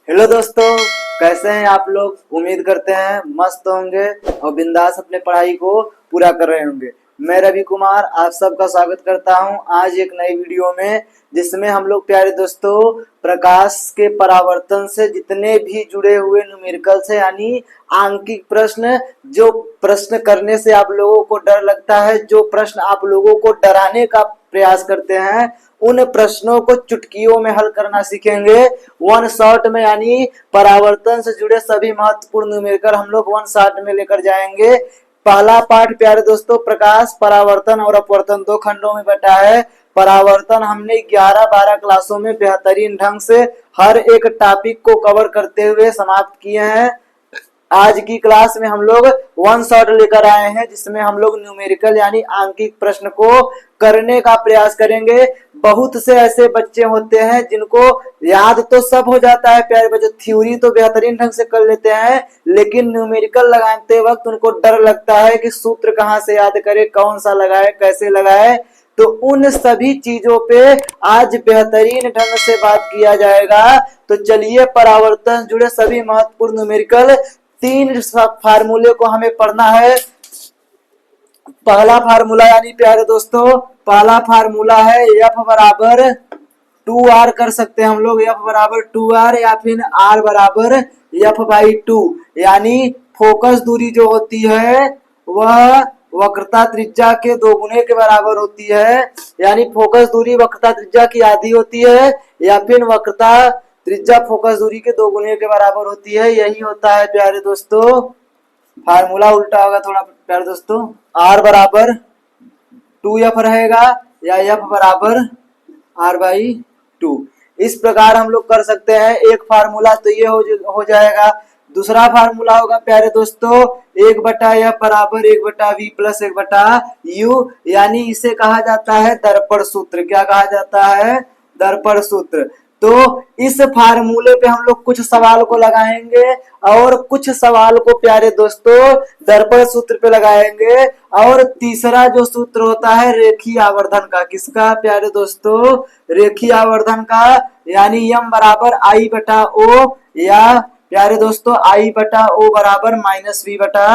Hello दोस्तों, कैसे हैं आप लोग। उम्मीद करते हैं मस्त होंगे और बिंदास अपने पढ़ाई को पूरा कर रहे होंगे। मैं रवि कुमार आप सबका स्वागत करता हूं आज एक नई वीडियो में, जिसमें हम लोग प्यारे दोस्तों प्रकाश के परावर्तन से जितने भी जुड़े हुए न्यूमेरिकल्स है यानी आंकिक प्रश्न, जो प्रश्न करने से आप लोगों को डर लगता है, जो प्रश्न आप लोगों को डराने का प्रयास करते हैं, उन प्रश्नों को चुटकियों में हल करना सीखेंगे वन शॉट में। यानी परावर्तन से जुड़े सभी महत्वपूर्ण न्यूमेरिकल हम लोग वन शॉट में लेकर जाएंगे। पहला पार्ट प्यारे दोस्तों प्रकाश, परावर्तन और अपवर्तन दो खंडों में बटा है। परावर्तन हमने 11-12 क्लासों में बेहतरीन ढंग से हर एक टॉपिक को कवर करते हुए समाप्त किए हैं। आज की क्लास में हम लोग वन शॉट लेकर आए हैं, जिसमें हम लोग न्यूमेरिकल यानी आंकिक प्रश्न को करने का प्रयास करेंगे। बहुत से ऐसे बच्चे होते हैं जिनको याद तो सब हो जाता है प्यारे बच्चों, थ्योरी तो बेहतरीन ढंग से कर लेते हैं, लेकिन न्यूमेरिकल लगाते वक्त उनको डर लगता है कि सूत्र कहाँ से याद करे, कौन सा लगाए, कैसे लगाए। तो उन सभी चीजों पे आज बेहतरीन ढंग से बात किया जाएगा। तो चलिए, परावर्तन जुड़े सभी महत्वपूर्ण न्यूमेरिकल तीन फार्मूले को हमें पढ़ना है। पहला फार्मूला यानी प्यारे दोस्तों पहला फार्मूला है एफ बराबर 2r, कर सकते हैं हम लोग एफ बराबर 2r या फिर r बराबर एफ बाई 2। यानी फोकस दूरी जो होती है वह वक्रता त्रिज्या के 2 गुने के बराबर होती है। यानी फोकस दूरी वक्रता त्रिज्या की आधी होती है या फिर वक्रता त्रिज्या फोकस दूरी के 2 गुने के बराबर होती है। यही होता है प्यारे दोस्तों फार्मूला। उल्टा होगा थोड़ा प्यारे दोस्तों, r बराबर 2f रहेगा या f बराबर r बाई 2। इस प्रकार हम लोग कर सकते हैं। एक फार्मूला तो ये हो जाएगा। दूसरा फार्मूला होगा प्यारे दोस्तों 1/f बराबर 1/v प्लस 1/u, यानी इसे कहा जाता है दर्पण सूत्र। क्या कहा जाता है? दर्पण सूत्र। तो इस फार्मूले पे हम लोग कुछ सवाल को लगाएंगे और कुछ सवाल को प्यारे दोस्तों दर्पण सूत्र पे लगाएंगे। और तीसरा जो सूत्र होता है रेखीय आवर्धन का, किसका प्यारे दोस्तों? रेखीय आवर्धन का, यानी m बराबर i बटा o या प्यारे दोस्तों i बटा o बराबर -v बटा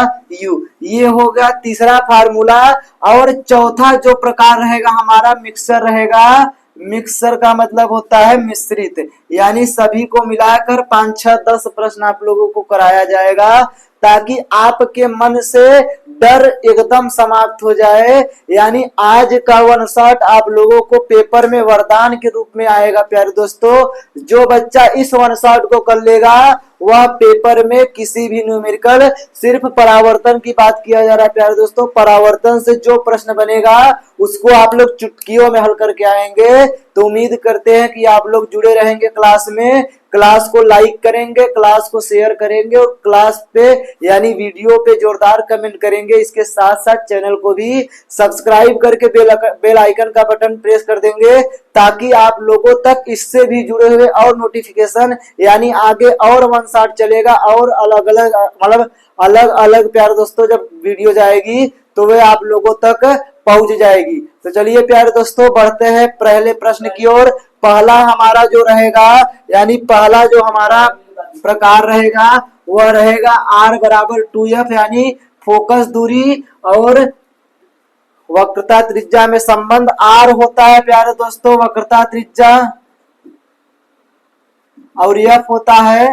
u। ये हो गया तीसरा फार्मूला। और चौथा जो प्रकार रहेगा हमारा मिक्सर रहेगा। मिक्सर का मतलब होता है मिश्रित, यानी सभी को मिलाकर 5, 6, 10 प्रश्न आप लोगों को कराया जाएगा, ताकि आपके मन से डर एकदम समाप्त हो जाए। यानी आज का वन शॉट आप लोगों को पेपर में वरदान के रूप में आएगा प्यारे दोस्तों। जो बच्चा इस वन शॉट को कर लेगा वह पेपर में किसी भी न्यूमेरिकल, सिर्फ परावर्तन की बात किया जा रहा है प्यारे दोस्तों, परावर्तन से जो प्रश्न बनेगा उसको आप लोग चुटकियों में हल करके आएंगे। तो उम्मीद करते हैं कि आप लोग जुड़े रहेंगे क्लास में। क्लास को लाइक करेंगे, क्लास को शेयर करेंगे और क्लास पे यानी वीडियो पे जोरदार कमेंट करेंगे। इसके साथ साथ चैनल को भी सब्सक्राइब करके बेल आइकन का बटन प्रेस कर देंगे, ताकि आप लोगों तक इससे भी जुड़े हुए और नोटिफिकेशन यानी आगे और वन शॉट चलेगा और अलग अलग मतलब अलग अलग प्यारे दोस्तों जब वीडियो जाएगी तो वे आप लोगों तक पहुंच जाएगी। तो चलिए प्यारे दोस्तों बढ़ते हैं पहले प्रश्न की ओर। पहला हमारा जो रहेगा यानी पहला जो हमारा प्रकार रहेगा वह रहेगा r बराबर 2f, यानी फोकस दूरी और वक्रता त्रिज्या में संबंध। r होता है प्यारे दोस्तों वक्रता त्रिज्या और f होता है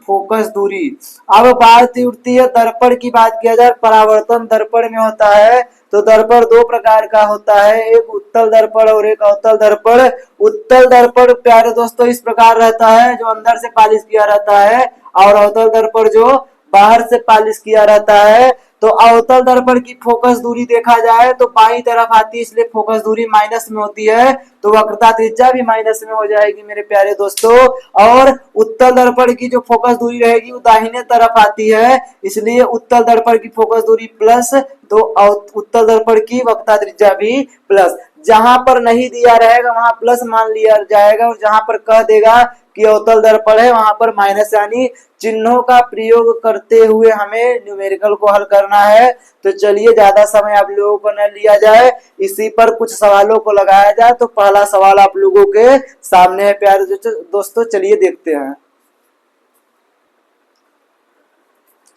फोकस दूरी। अब बात उठती है दर्पण की, बात किया जाए परावर्तन दर्पण में होता है तो दर्पण दो प्रकार का होता है, एक उत्तल दर्पण और एक अवतल दर्पण। उत्तल दर्पण प्यारे दोस्तों इस प्रकार रहता है जो अंदर से पालिश किया रहता है, और अवतल दर्पण जो बाहर से पालिश किया रहता है। तो अवतल दर्पण की फोकस दूरी देखा जाए तो बाईं तरफ आती है, इसलिए फोकस दूरी माइनस में होती है, तो वक्रता त्रिज्या भी माइनस में हो जाएगी मेरे प्यारे दोस्तों। और उत्तल दर्पण की जो फोकस दूरी रहेगी वो दाहिने तरफ आती है, इसलिए उत्तल दर्पण की फोकस दूरी प्लस, तो उत्तल दर्पण की वक्रता त्रिज्या भी प्लस। जहां पर नहीं दिया रहेगा वहां प्लस मान लिया जाएगा, और जहां पर कह देगा कि अवतल दर्पण है वहां पर माइनस, यानी चिन्हों का प्रयोग करते हुए हमें न्यूमेरिकल को हल करना है। तो चलिए ज्यादा समय आप लोगों को न लिया जाए, इसी पर कुछ सवालों को लगाया जाए। तो पहला सवाल आप लोगों के सामने है प्यारे दोस्तों, चलिए देखते हैं।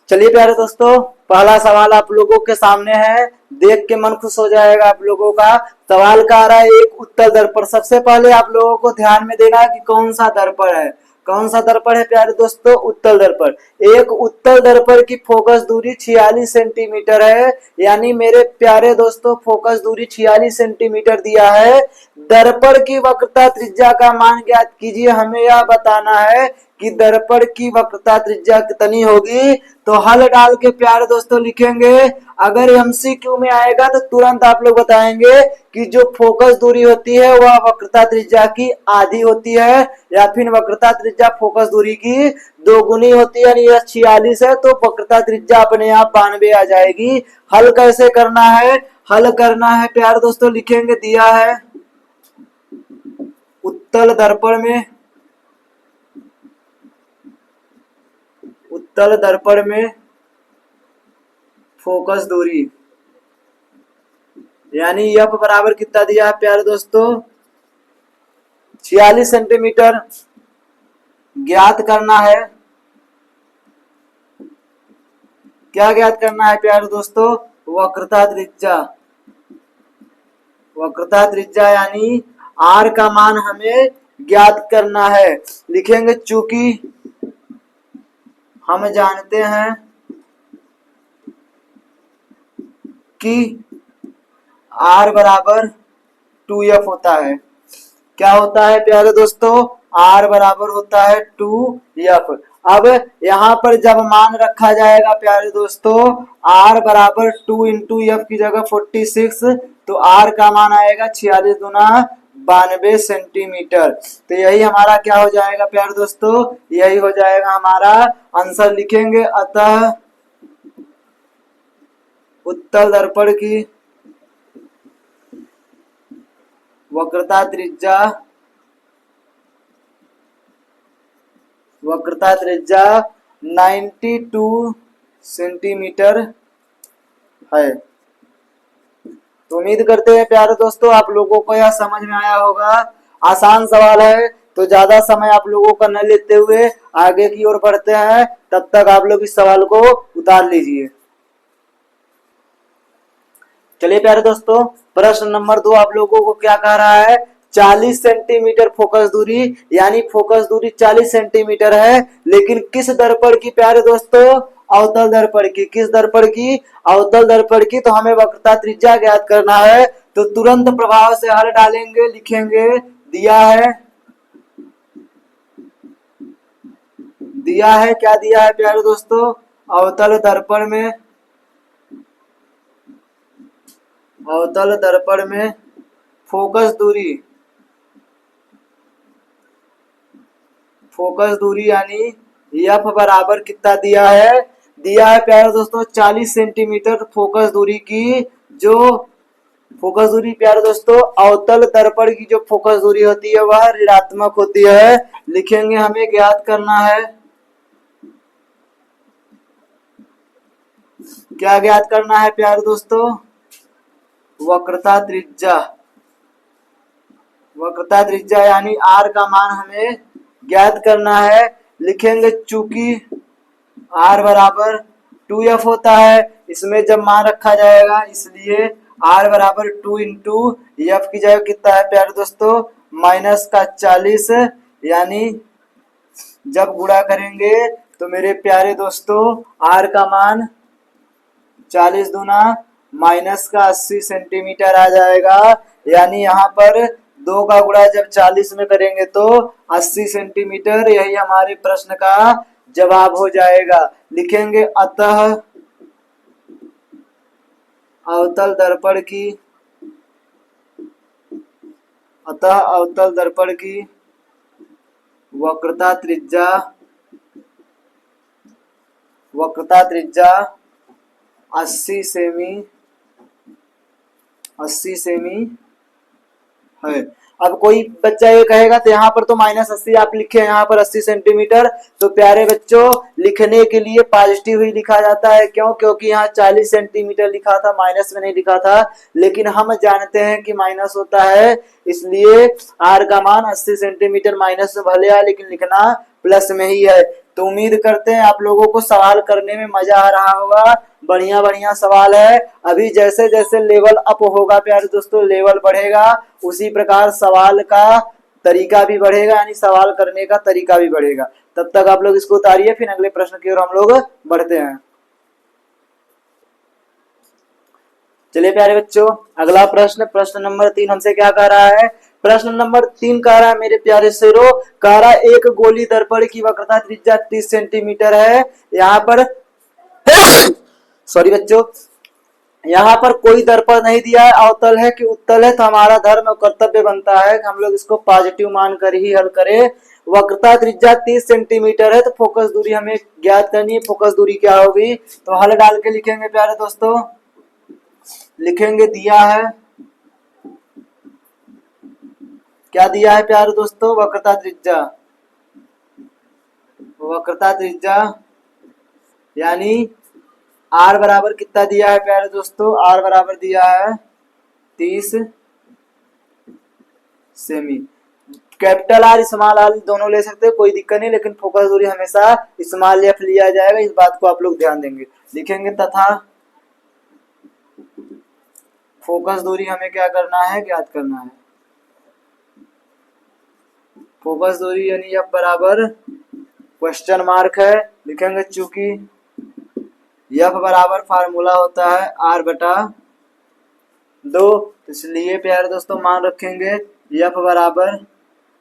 चलिए प्यारे दोस्तों, पहला सवाल आप लोगों के सामने है। देख के मन खुश हो जाएगा आप लोगों का। सवाल का आ रहा है एक उत्तल दर्पण। सबसे पहले आप लोगों को ध्यान में देना है कि कौन सा दर्पण है। कौन सा दर्पण है प्यारे दोस्तों? उत्तल दर्पण। एक उत्तल दर्पण की फोकस दूरी 46 सेंटीमीटर है। यानी मेरे प्यारे दोस्तों, फोकस दूरी 46 सेंटीमीटर दिया है। दर्पण की वक्रता त्रिज्या का मान ज्ञात कीजिए। हमें यह बताना है कि दर्पण की वक्रता त्रिज्या कितनी होगी। तो हल डाल के प्यारे दोस्तों लिखेंगे। अगर एमसीक्यू में आएगा तो तुरंत आप लोग बताएंगे कि जो फोकस दूरी होती है वह वक्रता त्रिज्या की आधी होती है, या फिर वक्रता त्रिज्या फोकस दूरी की दोगुनी होती है। यानी यह 46 है तो वक्रता त्रिज्या अपने आप 92 आ जाएगी। हल कैसे करना है? हल करना है प्यारे दोस्तों, लिखेंगे दिया है उत्तल दर्पण में, उत्तल दर्पण में फोकस दूरी यानी एफ बराबर कितना दिया है प्यारे दोस्तों? 46 सेंटीमीटर ज्ञात करना है। क्या ज्ञात करना है प्यारे दोस्तों? वक्रता त्रिज्या। वक्रता त्रिज्या यानी आर का मान हमें ज्ञात करना है। लिखेंगे चूंकि हम जानते हैं कि R बराबर 2F होता है। क्या होता है प्यारे दोस्तों? R बराबर होता है 2F। अब यहाँ पर जब मान रखा जाएगा प्यारे दोस्तों, R बराबर 2 इंटू एफ की जगह 46, तो R का मान आएगा 46 गुना 92 सेंटीमीटर। तो यही हमारा क्या हो जाएगा प्यारे दोस्तों? यही हो जाएगा हमारा आंसर। लिखेंगे अतः उत्तल दर्पण की वक्रता त्रिज्या 92 सेंटीमीटर है। तो उम्मीद करते हैं प्यारे दोस्तों आप लोगों को यह समझ में आया होगा। आसान सवाल है तो ज्यादा समय आप लोगों का न लेते हुए आगे की ओर बढ़ते हैं। तब तक आप लोग इस सवाल को उतार लीजिए। चलिए प्यारे दोस्तों, प्रश्न नंबर 2 आप लोगों को क्या कह रहा है? 40 सेंटीमीटर फोकस दूरी, यानी फोकस दूरी 40 सेंटीमीटर है, लेकिन किस दर्पण की प्यारे दोस्तों? अवतल दर्पण की। किस दर्पण की? अवतल दर्पण की। तो हमें वक्रता त्रिज्या ज्ञात करना है। तो तुरंत प्रभाव से हल डालेंगे। लिखेंगे दिया है क्या दिया है प्यारे दोस्तों? अवतल दर्पण में फोकस दूरी यानी एफ बराबर कितना दिया है? दिया है प्यारे दोस्तों 40 सेंटीमीटर फोकस दूरी की। जो फोकस दूरी प्यारे दोस्तों अवतल दर्पण की जो फोकस दूरी होती है वह ऋणात्मक होती है। लिखेंगे हमें ज्ञात करना है। क्या ज्ञात करना है प्यारे दोस्तों? वक्रता त्रिज्या यानी R का मान हमें ज्ञात करना है। लिखेंगे चूंकि R बराबर 2F होता है, इसमें जब मान रखा जाएगा इसलिए R बराबर 2 इंटू एफ की जगह कितना है प्यारे दोस्तों? -40। यानी जब गुणा करेंगे तो मेरे प्यारे दोस्तों R का मान 40 गुना -80 सेंटीमीटर आ जाएगा। यानी यहाँ पर 2 का गुणा जब 40 में करेंगे तो 80 सेंटीमीटर। यही हमारे प्रश्न का जवाब हो जाएगा। लिखेंगे अतः अवतल दर्पण की वक्रता त्रिज्या 80 सेमी है। अब कोई बच्चा ये कहेगा तो यहाँ पर तो -80 आप लिखे, यहाँ पर 80 सेंटीमीटर। तो प्यारे बच्चों लिखने के लिए पॉजिटिव ही लिखा जाता है। क्यों? क्योंकि यहाँ 40 सेंटीमीटर लिखा था, माइनस में नहीं लिखा था। लेकिन हम जानते हैं कि माइनस होता है, इसलिए R का मान 80 सेंटीमीटर माइनस में भले आए लेकिन लिखना प्लस में ही है। तो उम्मीद करते हैं आप लोगों को सवाल करने में मजा आ रहा होगा। बढ़िया बढ़िया सवाल है। अभी जैसे जैसे लेवल अप होगा प्यारे दोस्तों, लेवल बढ़ेगा, उसी प्रकार सवाल का तरीका भी बढ़ेगा, यानी सवाल करने का तरीका भी बढ़ेगा। तब तक आप लोग इसको उतारिए, फिर अगले प्रश्न की ओर हम लोग बढ़ते हैं। चलिए प्यारे बच्चों, अगला प्रश्न, प्रश्न नंबर 3 हमसे क्या कह रहा है? प्रश्न नंबर 3 कह रहा है मेरे प्यारे शेरों, कह रहा है एक गोली दर्पण की वक्रता त्रिज्या 30 सेंटीमीटर है। यहाँ पर सॉरी बच्चों, यहाँ पर कोई दर्पण नहीं दिया है, अवतल है कि उत्तल है, तो हमारा धर्म और कर्तव्य बनता है कि हम लोग इसको पॉजिटिव मानकर ही हल करें। वक्रता त्रिज्या 30 सेंटीमीटर है, तो फोकस दूरी हमें ज्ञात करनी है। फोकस दूरी क्या होगी? तो हल डाल के लिखेंगे प्यारे दोस्तों, लिखेंगे दिया है, क्या दिया है प्यारे दोस्तों? वक्रता त्रिज्या, वक्रता त्रिज्या यानी आर बराबर कितना दिया है प्यारे दोस्तों? आर बराबर दिया है 30 सेमी। कैपिटल आर स्मॉल आर दोनों ले सकते हैं, कोई दिक्कत नहीं, लेकिन फोकस दूरी हमेशा स्मॉल एफ लिया जाएगा, इस बात को आप लोग ध्यान देंगे। लिखेंगे तथा फोकस दूरी हमें क्या करना है? ज्ञात करना है। फोकस दूरी यानी एफ बराबर क्वेश्चन मार्क है, लिखेंगे चूंकि एफ बराबर फार्मूला होता है आर बटा 2, इसलिए प्यारे दोस्तों मान रखेंगे एफ बराबर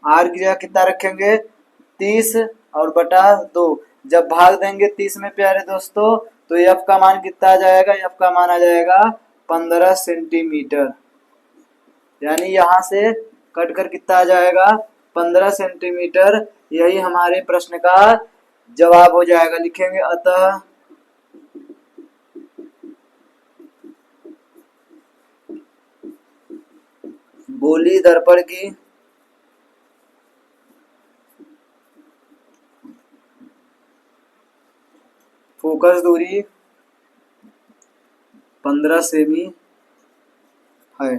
आर की जगह कितना रखेंगे? 30 और बटा 2। जब भाग देंगे 30 में प्यारे दोस्तों, तो एफ का मान कितना आ जाएगा? एफ का मान आ जाएगा 15 सेंटीमीटर, यानी यहाँ से कट कर कितना आ जाएगा? 15 सेंटीमीटर। यही हमारे प्रश्न का जवाब हो जाएगा। लिखेंगे अतः गोली दर्पण की फोकस दूरी 15 सेमी है।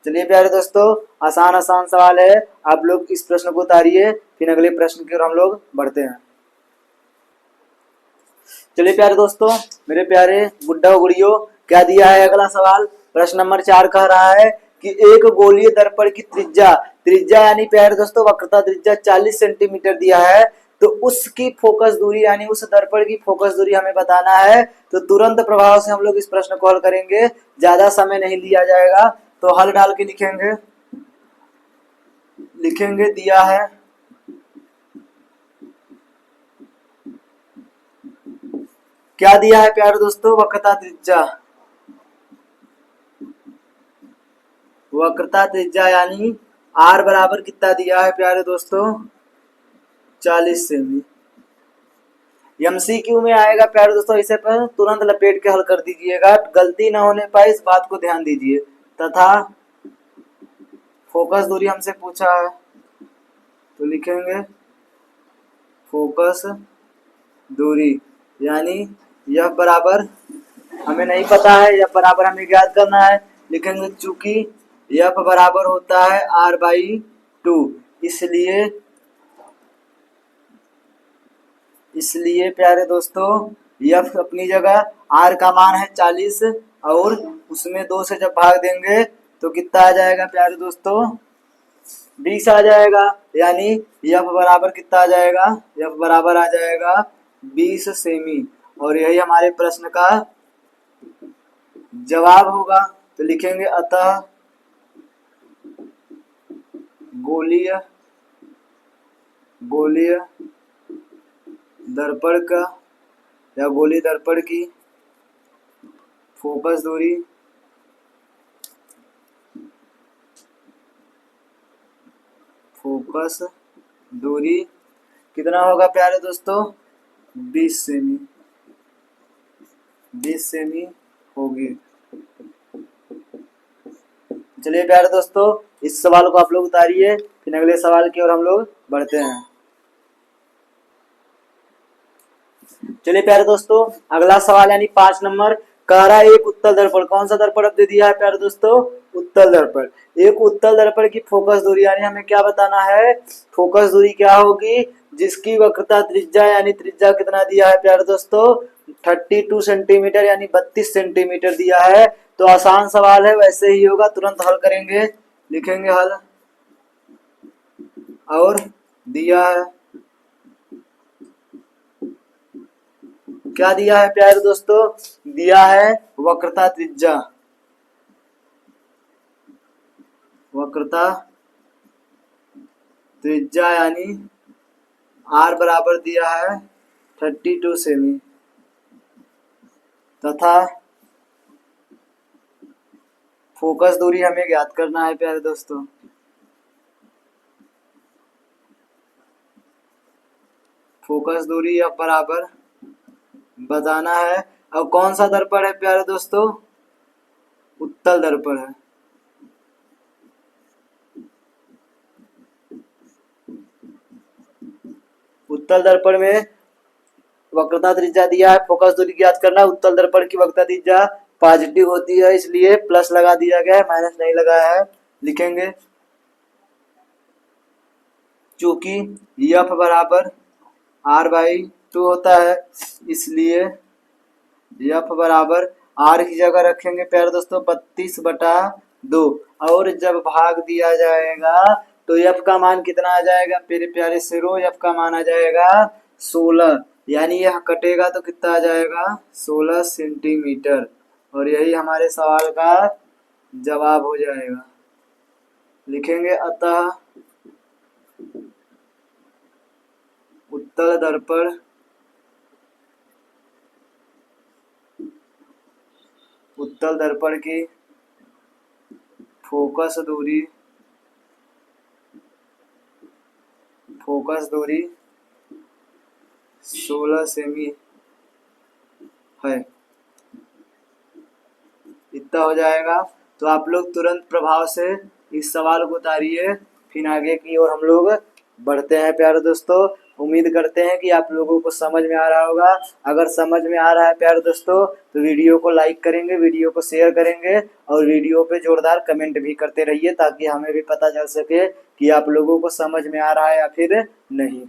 चलिए प्यारे दोस्तों, आसान आसान सवाल है, आप लोग इस प्रश्न को उतारिए, फिर अगले प्रश्न की ओर हम लोग बढ़ते हैं। चलिए प्यारे दोस्तों, मेरे प्यारे गुड्डा गुड़ियों, क्या दिया है अगला सवाल? प्रश्न नंबर 4 कह रहा है कि एक गोलीय दर्पण की त्रिज्या, त्रिज्या यानी प्यारे दोस्तों वक्रता त्रिज्या 40 सेंटीमीटर दिया है, तो उसकी फोकस दूरी यानी उस दर्पण की फोकस दूरी हमें बताना है। तो तुरंत प्रभाव से हम लोग इस प्रश्न को हल करेंगे, ज्यादा समय नहीं लिया जाएगा। तो हल डाल के लिखेंगे, लिखेंगे दिया है क्या दिया है प्यारे दोस्तों? वक्रता त्रिज्या, वक्रता त्रिज्या यानी आर बराबर कितना दिया है प्यारे दोस्तों? 40 सेमी। एमसीक्यू में आएगा प्यारे दोस्तों, इसे पर तुरंत लपेट के हल कर दीजिएगा, गलती ना होने पाए इस बात को ध्यान दीजिए। तथा फोकस दूरी हमसे पूछा है, तो लिखेंगे फोकस दूरी यानी यह बराबर हमें नहीं पता है, यह बराबर हमें ज्ञात करना है। लिखेंगे चूंकि यह बराबर होता है r बाई 2, इसलिए प्यारे दोस्तों यफ अपनी जगह, r का मान है 40 और उसमें 2 से जब भाग देंगे तो कितना आ जाएगा प्यारे दोस्तों? 20 आ जाएगा, यानी यफ बराबर कितना आ जाएगा? यफ बराबर आ जाएगा 20 सेमी, और यही हमारे प्रश्न का जवाब होगा। तो लिखेंगे अतः गोलीय दर्पण का या गोली दर्पण की फोकस दूरी कितना होगा प्यारे दोस्तों? 20 सेमी होगी। चलिए प्यारे दोस्तों, इस सवाल को आप लोग उतारिए, फिर अगले सवाल की ओर हम लोग बढ़ते हैं। चलिए प्यारे दोस्तों, अगला सवाल यानी 5 नंबर कह रहा है एक उत्तल दर्पण, कौन सा दर्पण अब दे दिया है प्यारे दोस्तों? उत्तल दर्पण। एक उत्तल दर्पण की फोकस दूरी यानी हमें क्या बताना है? फोकस दूरी क्या होगी? जिसकी वक्रता त्रिज्या यानी त्रिज्या कितना दिया है प्यारे दोस्तों, 32 सेंटीमीटर यानी 32 सेंटीमीटर दिया है। तो आसान सवाल है, वैसे ही होगा, तुरंत हल करेंगे, लिखेंगे हल। और दिया है, क्या दिया है प्यारे दोस्तों, दिया है वक्रता त्रिज्या, वक्रता त्रिज्या यानी r बराबर दिया है 32 सेमी तथा फोकस दूरी हमें ज्ञात करना है प्यारे दोस्तों। फोकस दूरी अब बराबर बताना है। अब कौन सा दर्पण है प्यारे दोस्तों, उत्तल दर्पण है। उत्तल दर्पण में वक्रता त्रिज्या दिया है, फोकस दूरी ज्ञात करना। उत्तल दर्पण की वक्रता त्रिज्या पॉजिटिव होती है, इसलिए प्लस लगा दिया गया है, माइनस नहीं लगाया है, लिखेंगे। चूंकि F बराबर R/2 होता है, इसलिए F बराबर R की जगह रखेंगे प्यारे दोस्तों 32/2। और जब भाग दिया जाएगा तो F का मान कितना आ जाएगा मेरे प्यारे शेरों, F का मान आ जाएगा 16, यानी यह कटेगा तो कितना आ जाएगा 16 सेंटीमीटर। और यही हमारे सवाल का जवाब हो जाएगा, लिखेंगे। अतः उत्तल दर्पण की फोकस दूरी 16 सेमी है, इतना हो जाएगा। तो आप लोग तुरंत प्रभाव से इस सवाल को उतारिए, फिर आगे की ओर हम लोग बढ़ते हैं प्यारे दोस्तों। उम्मीद करते हैं कि आप लोगों को समझ में आ रहा होगा। अगर समझ में आ रहा है प्यारे दोस्तों तो वीडियो को लाइक करेंगे, वीडियो को शेयर करेंगे और वीडियो पे जोरदार कमेंट भी करते रहिए, ताकि हमें भी पता चल सके कि आप लोगों को समझ में आ रहा है या फिर नहीं।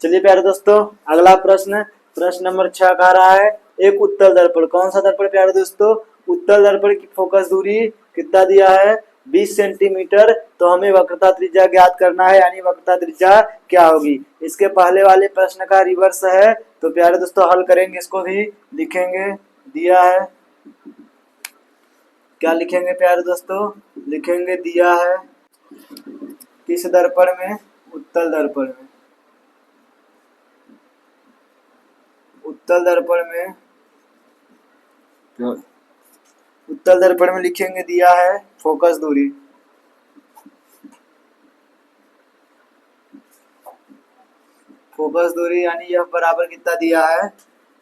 चलिए प्यारे दोस्तों, अगला प्रश्न नंबर 6 कह रहा है, एक उत्तल दर्पण, कौन सा दर्पण प्यारे दोस्तों, उत्तल दर्पण की फोकस दूरी कितना दिया है 20 सेंटीमीटर। तो हमें वक्रता त्रिज्या ज्ञात करना है, यानी वक्रता त्रिज्या क्या होगी। इसके पहले वाले प्रश्न का रिवर्स है, तो प्यारे दोस्तों हल करेंगे, इसको भी लिखेंगे। दिया है, क्या लिखेंगे प्यारे दोस्तों, लिखेंगे दिया है किस दर्पण में, उत्तल दर्पण में। उत्तल दर्पण में लिखेंगे दिया है फोकस दूरी, यानी यह बराबर कितना दिया है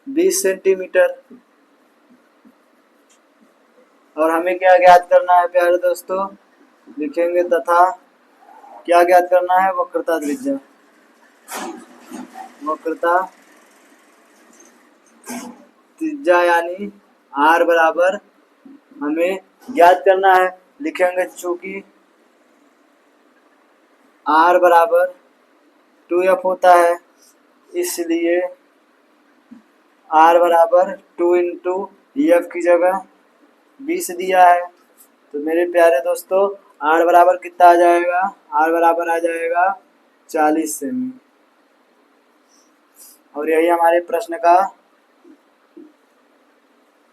20 सेंटीमीटर। और हमें क्या ज्ञात करना है प्यारे दोस्तों, लिखेंगे तथा क्या ज्ञात करना है, वक्रता त्रिज्या। वक्रता त्रिज्या यानी R बराबर हमें ज्ञात करना है, लिखेंगे। चूंकि R बराबर 2F होता है, इसलिए R बराबर 2 इंटू F की जगह 20 दिया है। तो मेरे प्यारे दोस्तों R बराबर कितना आ जाएगा, R बराबर आ जाएगा 40 सेमी। और यही हमारे प्रश्न का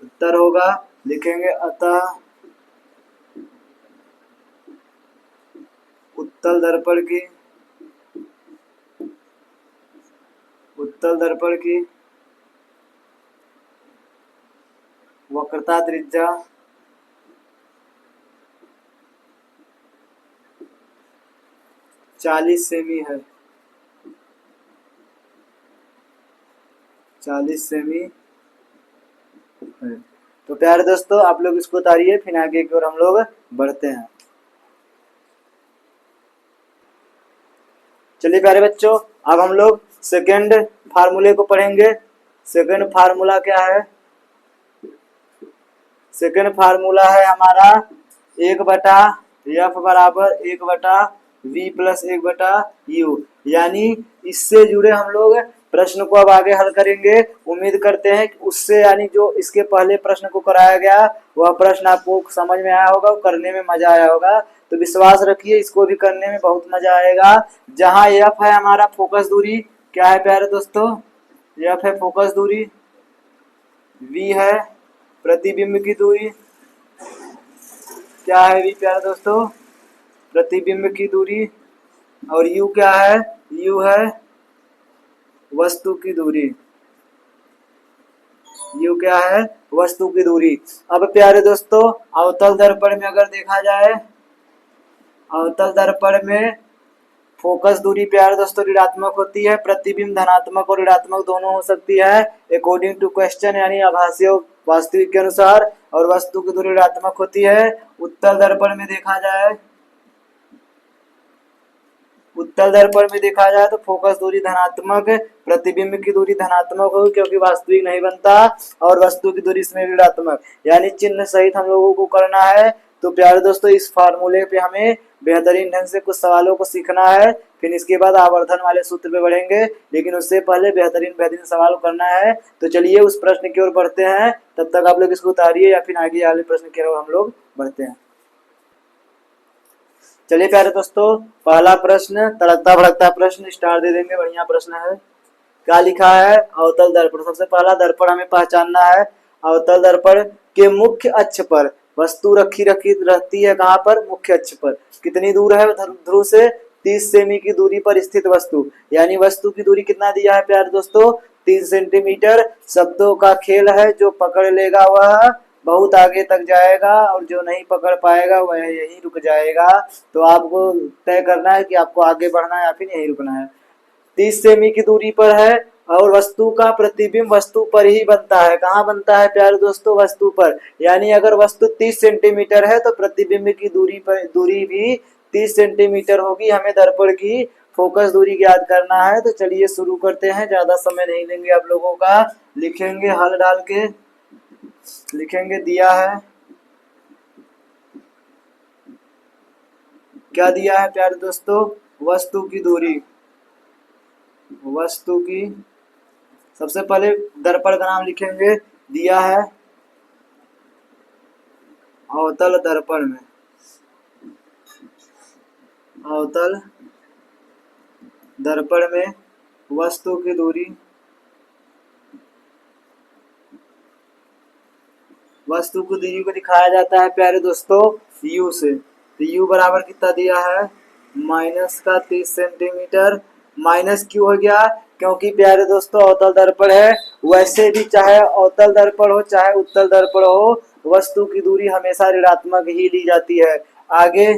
उत्तर होगा, लिखेंगे। अतः उत्तल दर्पण की वक्रता त्रिज्या 40 सेमी है, 40 सेमी है। तो प्यारे दोस्तों आप लोग इसको उतारिए, फिर आगे की ओर हम लोग बढ़ते हैं। चलिए प्यारे बच्चों, अब हम लोग सेकेंड फार्मूले को पढ़ेंगे। सेकेंड फार्मूला क्या है, सेकेंड फार्मूला है हमारा 1/r² एफ बराबर 1/v+1/u। यानी इससे जुड़े हम लोग प्रश्न को अब आगे हल करेंगे। उम्मीद करते हैं कि उससे यानी जो इसके पहले प्रश्न को कराया गया वह प्रश्न आपको समझ में आया होगा, करने में मजा आया होगा। तो विश्वास रखिए इसको भी करने में बहुत मजा आएगा। जहां एफ है हमारा फोकस दूरी, क्या है प्यारे दोस्तों, एफ है फोकस दूरी, वी है प्रतिबिंब की दूरी, क्या है वी प्यारे दोस्तों, प्रतिबिंब की दूरी, और यू क्या है, यू है वस्तु की दूरी, यू क्या है वस्तु की दूरी। अब प्यारे दोस्तों अवतल दर्पण में अगर देखा जाए, अवतल दर्पण में फोकस दूरी प्यारे दोस्तों ऋणात्मक होती है, प्रतिबिंब धनात्मक और ऋणात्मक दोनों हो सकती है अकॉर्डिंग टू क्वेश्चन, यानी आभासी और वास्तविक के अनुसार, और वस्तु की दूरी ऋणात्मक होती है। उत्तल दर्पण में देखा जाए, उत्तल दर्पण में देखा जाए तो फोकस दूरी धनात्मक, प्रतिबिंब की दूरी धनात्मक होगी क्योंकि वास्तविक नहीं बनता, और वस्तु की दूरी इसमें ऋणात्मक, यानी चिन्ह सहित हम लोगों को करना है। तो प्यारे दोस्तों इस फार्मूले पे हमें बेहतरीन ढंग से कुछ सवालों को सीखना है, फिर इसके बाद आवर्धन वाले सूत्र पे बढ़ेंगे, लेकिन उससे पहले बेहतरीन सवाल करना है। तो चलिए उस प्रश्न की ओर बढ़ते हैं, तब तक आप लोग इसको उतारिए या फिर आगे वाले प्रश्न की ओर हम लोग बढ़ते हैं। चलिए प्यारे दोस्तों पहला प्रश्न, तड़कता भड़कता प्रश्न, स्टार दे देंगे, बढ़िया प्रश्न है। क्या लिखा है, अवतल दर्पण। सबसे पहला दर्पण हमें पहचानना है। अवतल दर्पण के मुख्य अक्ष पर वस्तु रखी रहती है, कहाँ पर, मुख्य अक्ष पर। कितनी दूर है ध्रुव से, 30 सेमी की दूरी पर स्थित वस्तु, यानी वस्तु की दूरी कितना दिया है प्यारे दोस्तों, 30 सेंटीमीटर। शब्दों का खेल है, जो पकड़ लेगा वह बहुत आगे तक जाएगा और जो नहीं पकड़ पाएगा वह यहीं रुक जाएगा। तो आपको तय करना है कि आपको आगे बढ़ना है या फिर यहीं रुकना है। 30 सेमी की दूरी पर है और वस्तु का प्रतिबिंब वस्तु पर ही बनता है। कहाँ बनता है प्यारे दोस्तों, वस्तु पर। यानी अगर वस्तु 30 सेंटीमीटर है तो प्रतिबिंब की दूरी भी 30 सेंटीमीटर होगी। हमें दर्पण की फोकस दूरी ज्ञात करना है। तो चलिए शुरू करते हैं, ज्यादा समय नहीं लेंगे आप लोगों का। लिखेंगे हल डाल के, लिखेंगे दिया है, क्या दिया है प्यारे दोस्तों, वस्तु की दूरी, वस्तु की, सबसे पहले दर्पण का नाम लिखेंगे, दिया है अवतल दर्पण में, अवतल दर्पण में वस्तु की दूरी, वस्तु की दूरी को दिखाया जाता है प्यारे दोस्तों u से। तो u बराबर कितना दिया है, -30 सेंटीमीटर। माइनस क्यों हो गया, क्योंकि प्यारे दोस्तों अवतल दर्पण है। वैसे भी चाहे अवतल दर्पण हो चाहे उत्तल दर्पण हो, वस्तु की दूरी हमेशा ऋणात्मक ही ली जाती है। आगे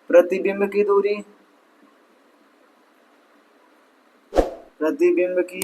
प्रतिबिंब की दूरी, प्रतिबिंब की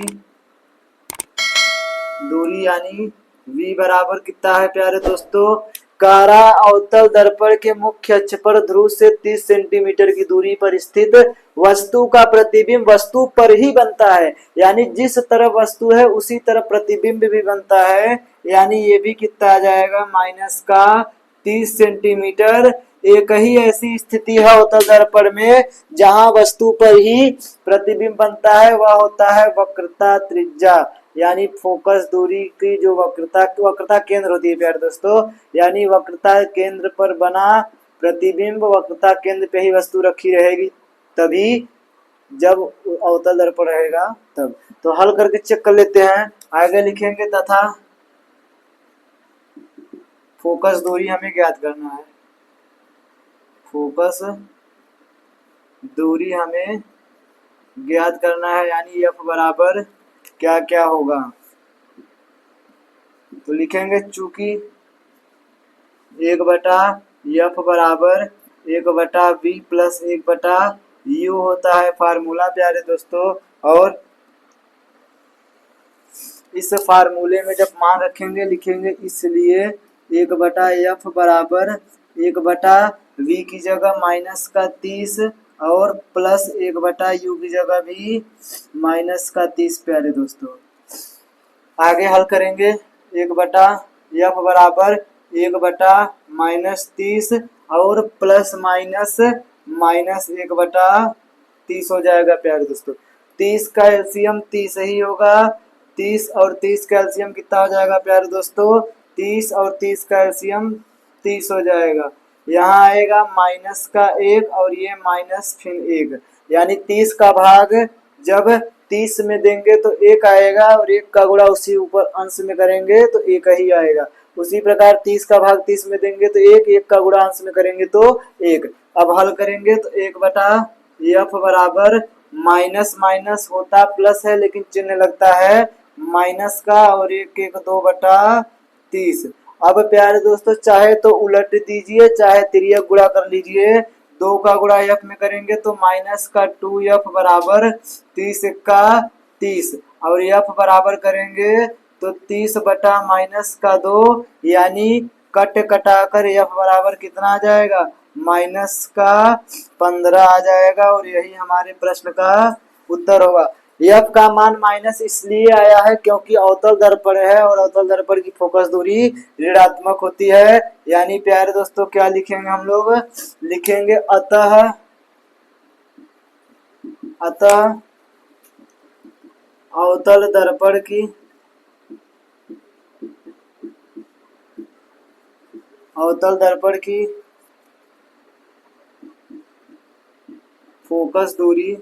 दूरी यानी v बराबर कितना है प्यारे दोस्तों, कारा अवतल दर्पण के मुख्य अक्ष पर ध्रुव से 30 सेंटीमीटर की दूरी पर स्थित वस्तु का प्रतिबिंब वस्तु पर ही बनता है। यानी जिस तरफ वस्तु है उसी तरफ प्रतिबिंब भी बनता है। यानी ये भी कितना आ जाएगा, -30 सेंटीमीटर। एक ही ऐसी स्थिति है अवतल दर्पण में जहां वस्तु पर ही प्रतिबिंब बनता है, वह होता है वक्रता त्रिज्या, यानी फोकस दूरी की जो वक्रता केंद्र होती है प्यारे दोस्तों। यानी वक्रता केंद्र पर बना प्रतिबिंब वक्रता केंद्र पे ही वस्तु रखी रहेगी, तभी जब अवतल दर्पण रहेगा तब। तो हल करके चेक कर लेते हैं। आगे लिखेंगे तथा फोकस दूरी हमें ज्ञात करना है, फोकस दूरी हमें ज्ञात करना है, यानी f बराबर क्या क्या होगा। तो लिखेंगे चूंकि 1/f बराबर 1/v+1/u होता है फार्मूला प्यारे दोस्तों। और इस फार्मूले में जब मान रखेंगे लिखेंगे इसलिए 1/f बराबर 1/v की जगह -30 और +1/u की जगह भी -30 प्यारे दोस्तों। आगे हल करेंगे 1/f बराबर 1/-30 और प्लस माइनस माइनस 1/30 हो जाएगा प्यारे दोस्तों। 30 का एलसीएम 30 ही होगा। 30 और 30 का एलसीएम कितना हो जाएगा प्यारे दोस्तों? 30 और 30 का एलसीएम 30 हो जाएगा। यहाँ आएगा माइनस का 1 और ये माइनस फिर 1, यानी 30 का भाग जब 30 में देंगे तो 1 आएगा और 1 का गुणा उसी ऊपर अंश में करेंगे तो 1 ही आएगा। उसी प्रकार 30 का भाग 30 में देंगे तो 1, 1 का गुणा अंश में करेंगे तो 1। अब हल करेंगे तो 1/f बराबर माइनस माइनस होता प्लस है लेकिन चिन्ह लगता है माइनस का और 1 1 2/30। अब प्यारे दोस्तों चाहे तो उलट दीजिए चाहे तिर्यक गुणा कर लीजिए। 2 का गुणा f में करेंगे तो माइनस का 2f बराबर 30 का 30 और f बराबर करेंगे तो 30 बटा माइनस का 2, यानी कट कटाकर f बराबर कितना आ जाएगा? माइनस का 15 आ जाएगा और यही हमारे प्रश्न का उत्तर होगा। f का मान माइनस इसलिए आया है क्योंकि अवतल दर्पण है और अवतल दर्पण की फोकस दूरी ऋणात्मक होती है। यानी प्यारे दोस्तों क्या लिखेंगे हम लोग? लिखेंगे अतः अवतल दर्पण की फोकस दूरी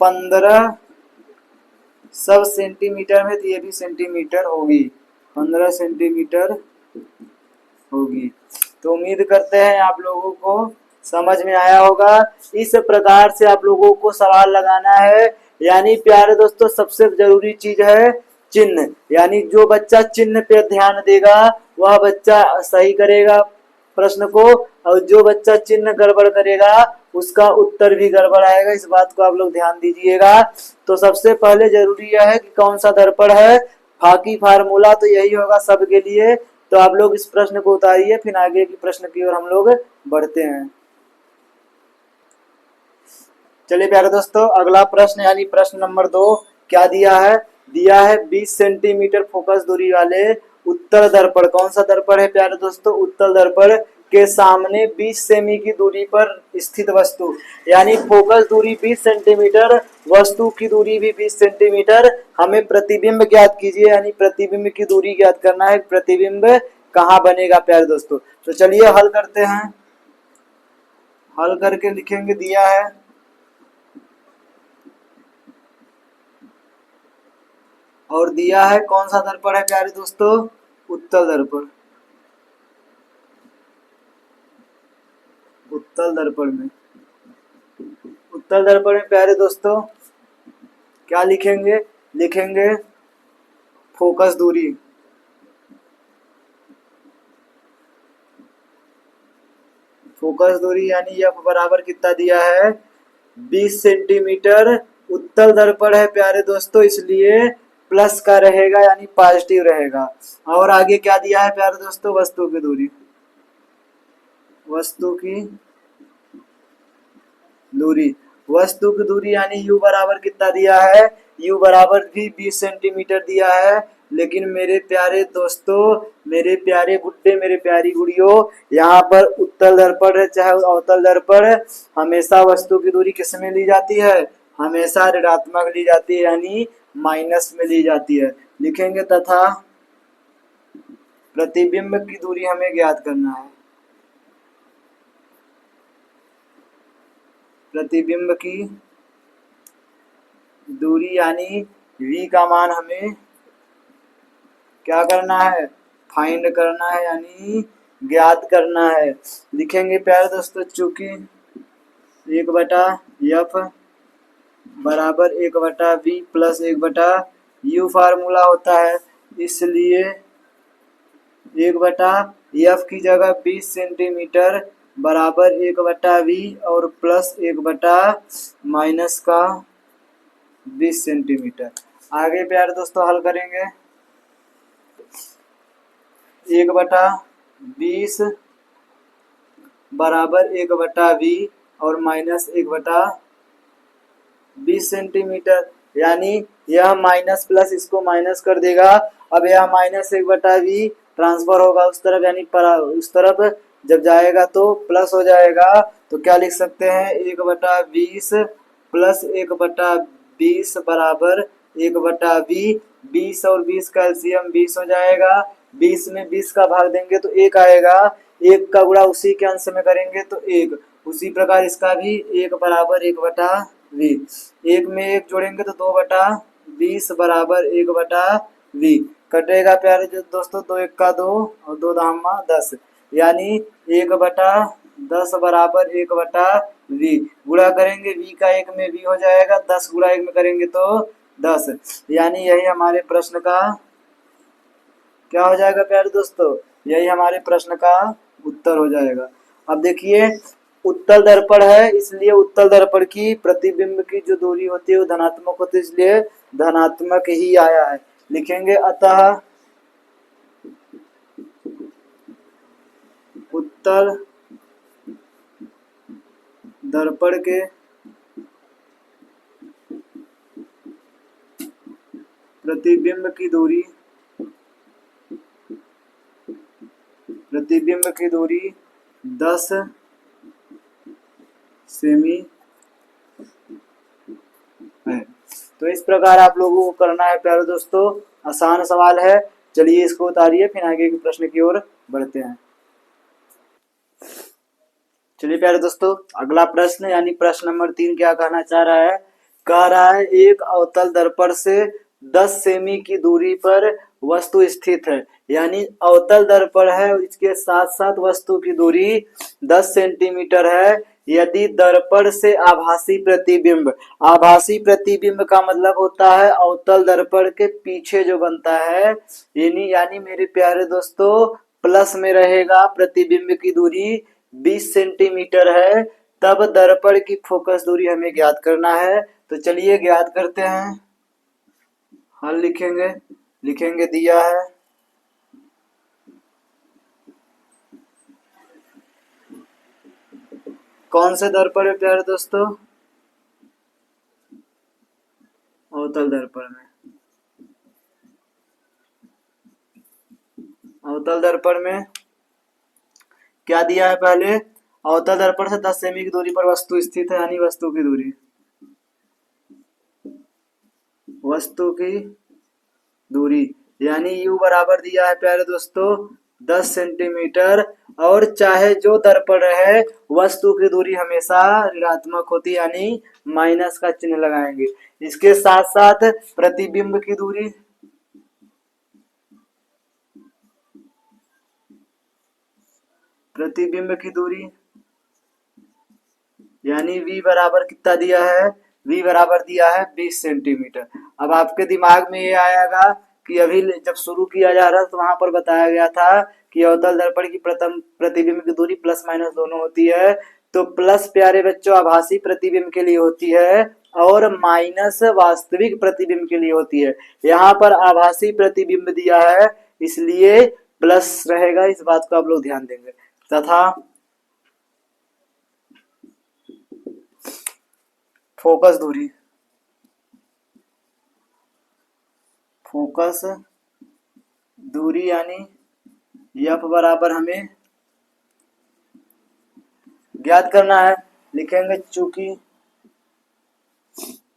15 सब सेंटीमीटर में, तो ये भी सेंटीमीटर होगी, 15 सेंटीमीटर होगी। तो उम्मीद करते हैं आप लोगों को समझ में आया होगा। इस प्रकार से आप लोगों को सवाल लगाना है। यानी प्यारे दोस्तों सबसे जरूरी चीज है चिन्ह, यानी जो बच्चा चिन्ह पे ध्यान देगा वह बच्चा सही करेगा प्रश्न को, और जो बच्चा चिन्ह गड़बड़ करेगा उसका उत्तर भी गड़बड़ आएगा। इस बात को आप लोग ध्यान दीजिएगा। तो सबसे पहले जरूरी यह है कि कौन सा दर्पण है, फाकी फार्मूला तो यही होगा सबके लिए। तो आप लोग इस प्रश्न को उतारिए, फिर आगे की प्रश्न की ओर हम लोग बढ़ते हैं। चलिए प्यारे दोस्तों अगला प्रश्न यानी प्रश्न नंबर 2 क्या दिया है? दिया है 20 सेंटीमीटर फोकस दूरी वाले उत्तल दर्पण। कौन सा दर्पण है प्यारे दोस्तों? उत्तल दर्पण के सामने 20 सेमी की दूरी पर स्थित वस्तु, यानी फोकस दूरी 20 सेंटीमीटर, वस्तु की दूरी भी 20 सेंटीमीटर। हमें प्रतिबिंब ज्ञात कीजिए, यानी प्रतिबिंब की दूरी ज्ञात करना है। प्रतिबिंब कहाँ बनेगा प्यारे दोस्तों? तो चलिए हल करते हैं। हल करके लिखेंगे, दिया है और दिया है कौन सा दर्पण है प्यारे दोस्तों? उत्तल दर्पण। उत्तल दर्पण में प्यारे दोस्तों क्या लिखेंगे? लिखेंगे फोकस दूरी। फोकस दूरी यानी f बराबर कितना दिया है? 20 सेंटीमीटर। उत्तल दर्पण है प्यारे दोस्तों इसलिए प्लस का रहेगा, यानी पॉजिटिव रहेगा। और आगे क्या दिया है प्यारे दोस्तों? वस्तु की दूरी। वस्तु की दूरी यानी u बराबर कितना दिया है? u बराबर भी 20 सेंटीमीटर दिया है। लेकिन मेरे प्यारे दोस्तों, मेरे प्यारे गुड्डे, मेरे प्यारी गुड़ियों, यहाँ पर उत्तल दर्पण है चाहे अवतल दर्पण है, हमेशा वस्तु की दूरी किस में ली जाती है? हमेशा ऋणात्मक ली जाती है, यानी माइनस में ली जाती है। लिखेंगे तथा प्रतिबिंब की दूरी हमें ज्ञात करना है। प्रतिबिंब की दूरी यानी v का मान हमें क्या करना है? फाइंड करना है, यानी ज्ञात करना है। लिखेंगे प्यारे दोस्तों चूंकि 1/f बराबर 1/v प्लस 1/u फार्मूला होता है, इसलिए 1/f की जगह 20 सेंटीमीटर बराबर 1/v और प्लस 1/- का 20 सेंटीमीटर। आगे प्यारे दोस्तों हल करेंगे। 1/20 बराबर 1/v और माइनस 1/20 सेंटीमीटर, यानी यह माइनस प्लस इसको माइनस कर देगा। अब यह माइनस 1/v ट्रांसफर होगा उस तरफ, यानी उस तरफ जब जाएगा तो प्लस हो जाएगा। तो क्या लिख सकते हैं, 1/20 प्लस 1/20 बराबर 1/20। 20 और 20 का एलसीएम 20 हो जाएगा। 20 में 20 का भाग देंगे तो 1 आएगा। 1 का गुणा उसी के अंश में करेंगे तो 1। उसी प्रकार इसका भी 1 बराबर 1/20। 1 में 1 जोड़ेंगे तो 2/20 बराबर 1/20। कटेगा प्यारे दोस्तों, 2 1 का 2 और 2 दामा 10, यानी 1/10 बराबर 1/20। गुणा करेंगे v का 1 में v हो जाएगा, 10 गुणा 1 में करेंगे तो 10, यानी यही हमारे प्रश्न का क्या हो जाएगा प्यारे दोस्तों, यही हमारे प्रश्न का उत्तर हो जाएगा। अब देखिए उत्तल दर्पण है, इसलिए उत्तल दर्पण की प्रतिबिंब की जो दूरी होती है वो धनात्मक होती है, इसलिए धनात्मक ही आया है। लिखेंगे अतः उत्तल दर्पण के प्रतिबिंब की दूरी 10 सेमी है। तो इस प्रकार आप लोगों को करना है प्यारे दोस्तों, आसान सवाल है। चलिए इसको उतारिए, फिर आगे के प्रश्न की ओर बढ़ते हैं। चलिए प्यारे दोस्तों, अगला प्रश्न यानी प्रश्न नंबर 3 क्या कहना चाह रहा है, कह रहा है एक अवतल दर्पण से 10 सेमी की दूरी पर वस्तु स्थित है, यानी अवतल दर्पण है, इसके साथ साथ वस्तु की दूरी 10 सेंटीमीटर है। यदि दर्पण से आभासी प्रतिबिंब, आभासी प्रतिबिंब का मतलब होता है अवतल दर्पण के पीछे जो बनता है, यानी मेरे प्यारे दोस्तों प्लस में रहेगा, प्रतिबिंब की दूरी 20 सेंटीमीटर है, तब दर्पण की फोकस दूरी हमें ज्ञात करना है। तो चलिए ज्ञात करते हैं। हल लिखेंगे दिया है कौन से दर्पण है प्यारे दोस्तों, अवतल दर्पण में। अवतल दर्पण में क्या दिया है, पहले अवतल दर्पण से 10 सेमी की दूरी पर वस्तु स्थित है, यानी वस्तु की दूरी यानी u बराबर दिया है प्यारे दोस्तों 10 सेंटीमीटर, और चाहे जो दर्पण है वस्तु की दूरी हमेशा ऋणात्मक होती है, यानी माइनस का चिन्ह लगाएंगे। इसके साथ साथ प्रतिबिंब की दूरी, यानी v बराबर कितना दिया है, v बराबर दिया है 20 सेंटीमीटर। अब आपके दिमाग में ये आएगा कि अभी जब शुरू किया जा रहा था तो वहां पर बताया गया था कि अवतल दर्पण की प्रथम प्रतिबिंब की दूरी प्लस माइनस दोनों होती है। तो प्लस प्यारे बच्चों आभासी प्रतिबिंब के लिए होती है और माइनस वास्तविक प्रतिबिंब के लिए होती है। यहाँ पर आभासी प्रतिबिंब दिया है इसलिए प्लस रहेगा, इस बात को आप लोग ध्यान देंगे। तथा फोकस दूरी यानी f बराबर हमें ज्ञात करना है। लिखेंगे चूंकि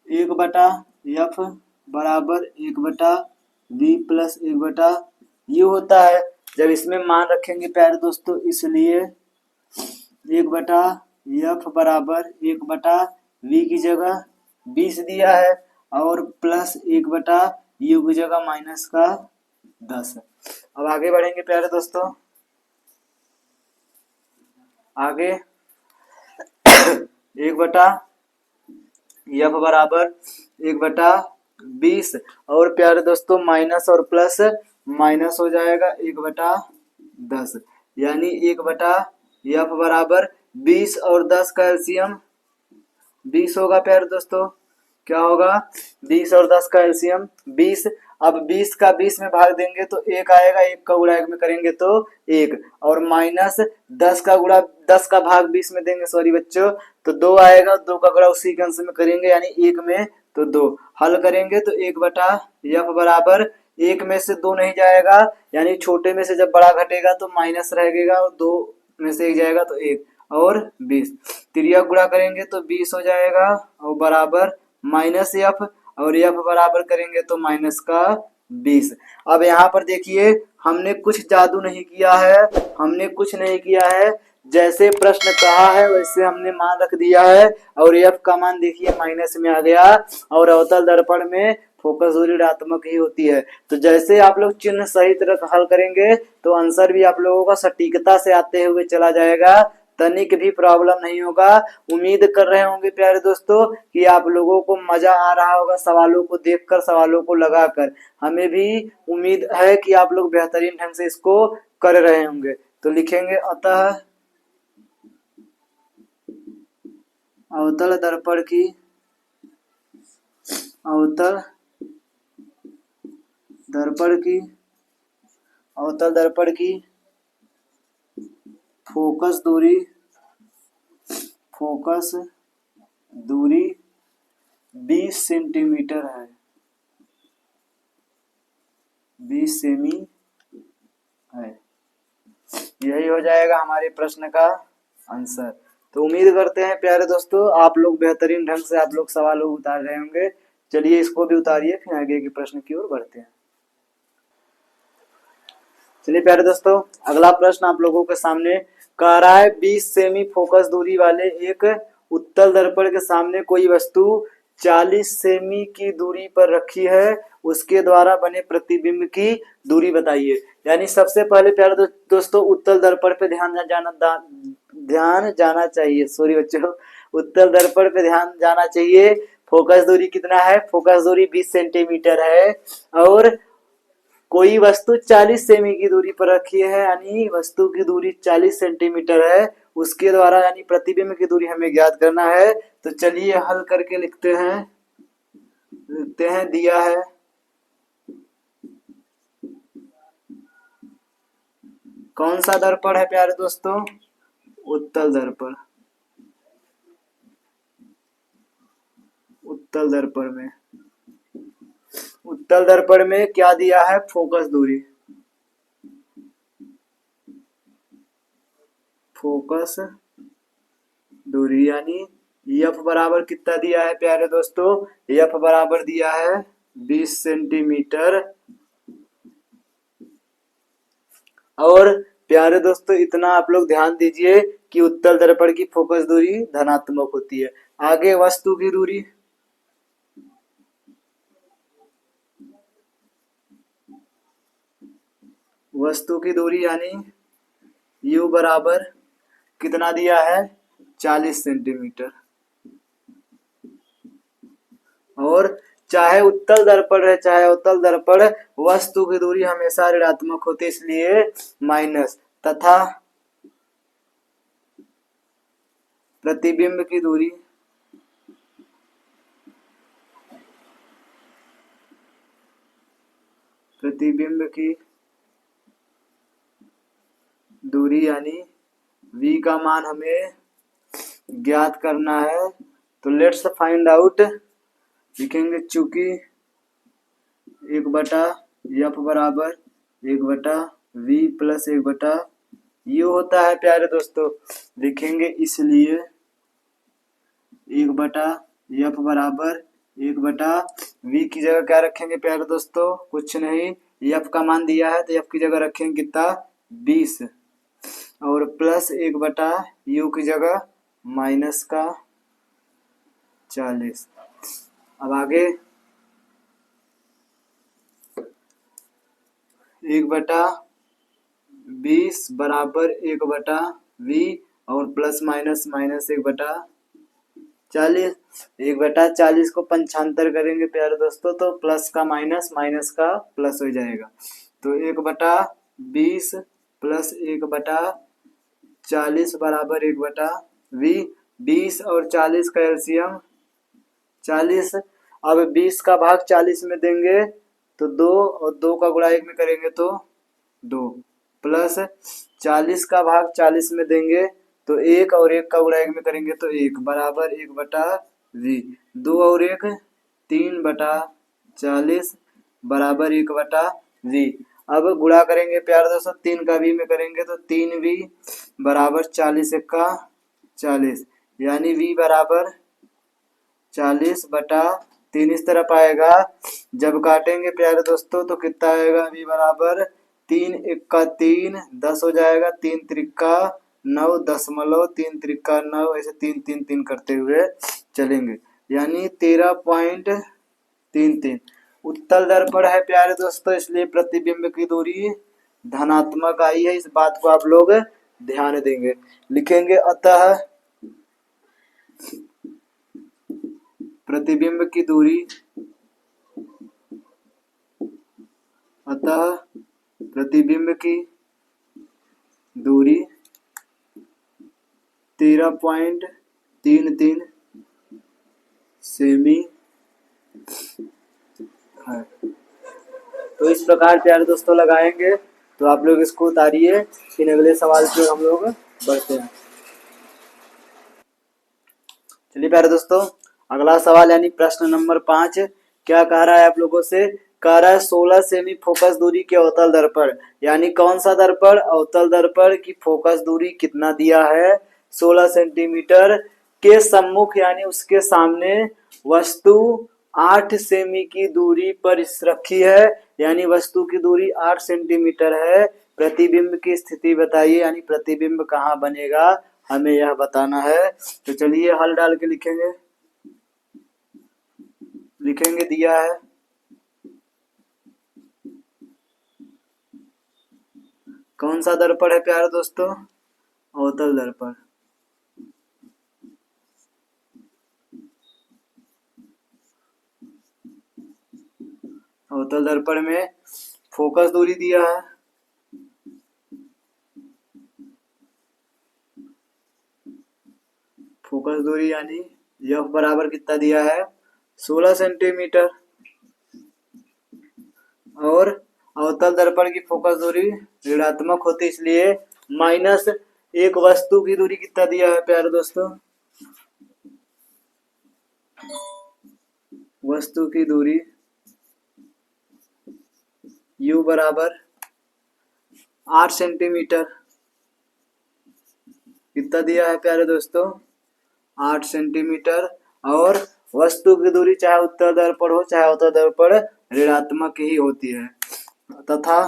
1/f बराबर 1/v प्लस 1/u होता है। जब इसमें मान रखेंगे प्यारे दोस्तों, इसलिए 1/f बराबर 1/v की जगह 20 दिया है और प्लस 1/u की जगह माइनस का 10। अब आगे बढ़ेंगे प्यारे दोस्तों, आगे 1/f बराबर 1/20 और प्यारे दोस्तों माइनस और प्लस माइनस हो जाएगा 1/10, यानी 1/f बराबर 20 और 10 का एलसीएम 20 होगा प्यारे दोस्तों। क्या होगा, 20 और 10 का एलसीएम 20। अब 20 का 20 में भाग देंगे तो 1 आएगा, 1 का गुणा 1 में करेंगे तो 1, और माइनस 10 का गुणा 10 का भाग 20 में देंगे, सॉरी बच्चों, तो 2 आएगा, 2 का गुणा उसी के अंश में करेंगे यानी 1 में तो 2। हल करेंगे तो 1/f बराबर एक में से दो नहीं जाएगा, यानी छोटे में से जब बड़ा घटेगा तो माइनस रहेगा, और दो में से एक जाएगा तो एक, और 20। त्रिया गुणा करेंगे तो 20 हो जाएगा, और बराबर माइनस एफ, और एफ बराबर करेंगे तो माइनस का 20। अब यहाँ पर देखिए हमने कुछ जादू नहीं किया है, हमने कुछ नहीं किया है, जैसे प्रश्न कहा है वैसे हमने मान रख दिया है, और एफ का मान देखिए माइनस में आ गया, और अवतल दर्पण में फोकस दूरी ऋणात्मक ही होती है। तो जैसे आप लोग चिन्ह सही तरह हल करेंगे तो आंसर भी आप लोगों का सटीकता से आते हुए चला जाएगा, तनिक भी प्रॉब्लम नहीं होगा। उम्मीद कर रहे होंगे प्यारे दोस्तों कि आप लोगों को मजा आ रहा होगा सवालों को देखकर, सवालों को लगाकर। हमें भी उम्मीद है कि आप लोग बेहतरीन ढंग से इसको कर रहे होंगे। तो लिखेंगे अतः अवतल दर्पण की अवतल दर्पण की फोकस दूरी 20 सेंटीमीटर है, 20 सेमी है। यही हो जाएगा हमारे प्रश्न का आंसर। तो उम्मीद करते हैं प्यारे दोस्तों आप लोग बेहतरीन ढंग से आप लोग सवालों उतार रहे होंगे। चलिए इसको भी उतारिए, फिर आगे के प्रश्न की ओर बढ़ते हैं। चलिए प्यारे दोस्तों अगला प्रश्न आप लोगों के सामने कह रहा है 20 सेमी फोकस दूरी वाले एक उत्तल दर्पण के सामने कोई वस्तु 40 सेमी की दूरी पर रखी है, उसके द्वारा बने प्रतिबिंब की दूरी बताइए। यानी सबसे पहले प्यारे दोस्तों उत्तल दर्पण पे ध्यान जाना चाहिए, सॉरी बच्चों, उत्तल दर्पण पे ध्यान जाना चाहिए। फोकस दूरी कितना है, फोकस दूरी 20 सेंटीमीटर है, और कोई वस्तु 40 सेमी की दूरी पर रखी है, यानी वस्तु की दूरी 40 सेंटीमीटर है, उसके द्वारा यानी प्रतिबिंब की दूरी हमें ज्ञात करना है। तो चलिए हल करके लिखते हैं, दिया है कौन सा दर्पण है प्यारे दोस्तों, उत्तल दर्पण। उत्तल दर्पण में क्या दिया है, फोकस दूरी यानी एफ बराबर कितना दिया है प्यारे दोस्तों, एफ बराबर दिया है 20 सेंटीमीटर। और प्यारे दोस्तों इतना आप लोग ध्यान दीजिए कि उत्तल दर्पण की फोकस दूरी धनात्मक होती है। आगे वस्तु की दूरी यानी u बराबर कितना दिया है, 40 सेंटीमीटर। और चाहे उत्तल दर्पण है चाहे अवतल दर्पण, वस्तु की दूरी हमेशा ऋणात्मक होती है, इसलिए माइनस, तथा प्रतिबिंब की दूरी यानी v का मान हमें ज्ञात करना है। तो लेट्स फाइंड आउट, लिखेंगे चूंकि 1/f बराबर 1/v प्लस 1/, ये होता है प्यारे दोस्तों, लिखेंगे इसलिए 1/f बराबर 1/v की जगह क्या रखेंगे प्यारे दोस्तों, कुछ नहीं, f का मान दिया है तो f की जगह रखेंगे कितना, 20, और प्लस 1/u की जगह माइनस का 40। अब आगे 1/20 बराबर 1/v, और प्लस माइनस 1/40। 1/40 को पंचांतर करेंगे प्यारे दोस्तों तो प्लस का माइनस, माइनस का प्लस हो जाएगा। तो 1/20 प्लस 1/40 बराबर 1/v। 20 और 40 का एलसीएम 40। अब 20 का भाग 40 में देंगे तो 2, और 2 का गुणा 1 में करेंगे तो 2, प्लस 40 का भाग 40 में देंगे तो 1, और 1 का गुणा 1 में करेंगे तो 1, बराबर 1/v। 2 और 1 3/40, बराबर 1/v। अब गुणा करेंगे प्यारे दोस्तों 3 का v में करेंगे तो 3v बराबर 40 एक्का 40, यानी v बराबर 40/3 इस तरफ आएगा। जब काटेंगे प्यारे दोस्तों तो कितना आएगा, v बराबर 3 एक्का 3 10 हो जाएगा, 3 त्रिक्का 9 दशमलव 3 त्रिक्का 9, ऐसे 3 3 3 करते हुए चलेंगे, यानी 13.33। उत्तल दर्पण है प्यारे दोस्तों, इसलिए प्रतिबिंब की दूरी धनात्मक आई है, इस बात को आप लोग ध्यान देंगे। लिखेंगे अतः प्रतिबिंब की दूरी, अतः प्रतिबिंब की दूरी 13.33 सेमी है। तो इस प्रकार प्यारे दोस्तों लगाएंगे, तो आप लोग इसको उतारिए, फिर अगले सवाल पे हम लोग बढ़ते हैं। चलिए प्यारे दोस्तों, अगला सवाल यानी प्रश्न नंबर 5 क्या कह रहा है आप लोगों से, कह रहा है 16 सेमी फोकस दूरी के अवतल दर्पण, यानी कौन सा दर्पण, अवतल दर्पण की फोकस दूरी कितना दिया है, 16 सेंटीमीटर के सम्मुख यानी उसके सामने वस्तु 8 सेमी की दूरी पर रखी है, यानी वस्तु की दूरी 8 सेंटीमीटर है। प्रतिबिंब की स्थिति बताइए, यानी प्रतिबिंब कहाँ बनेगा हमें यह बताना है। तो चलिए हल डाल के लिखेंगे दिया है कौन सा दर्पण है प्यारे दोस्तों, अवतल दर्पण। अवतल दर्पण में फोकस दूरी दिया है, फोकस दूरी यानी यह बराबर कितना दिया है 16 सेंटीमीटर, और अवतल दर्पण की फोकस दूरी ऋणात्मक होती है, इसलिए माइनस एक वस्तु की दूरी कितना दिया है प्यारे दोस्तों, वस्तु की दूरी u बराबर 8 सेंटीमीटर, कितना दिया है प्यारे दोस्तों 8 सेंटीमीटर, और वस्तु की दूरी चाहे उत्तल दर्पण हो चाहे अवतल दर्पण ऋणात्मक ही होती है, तथा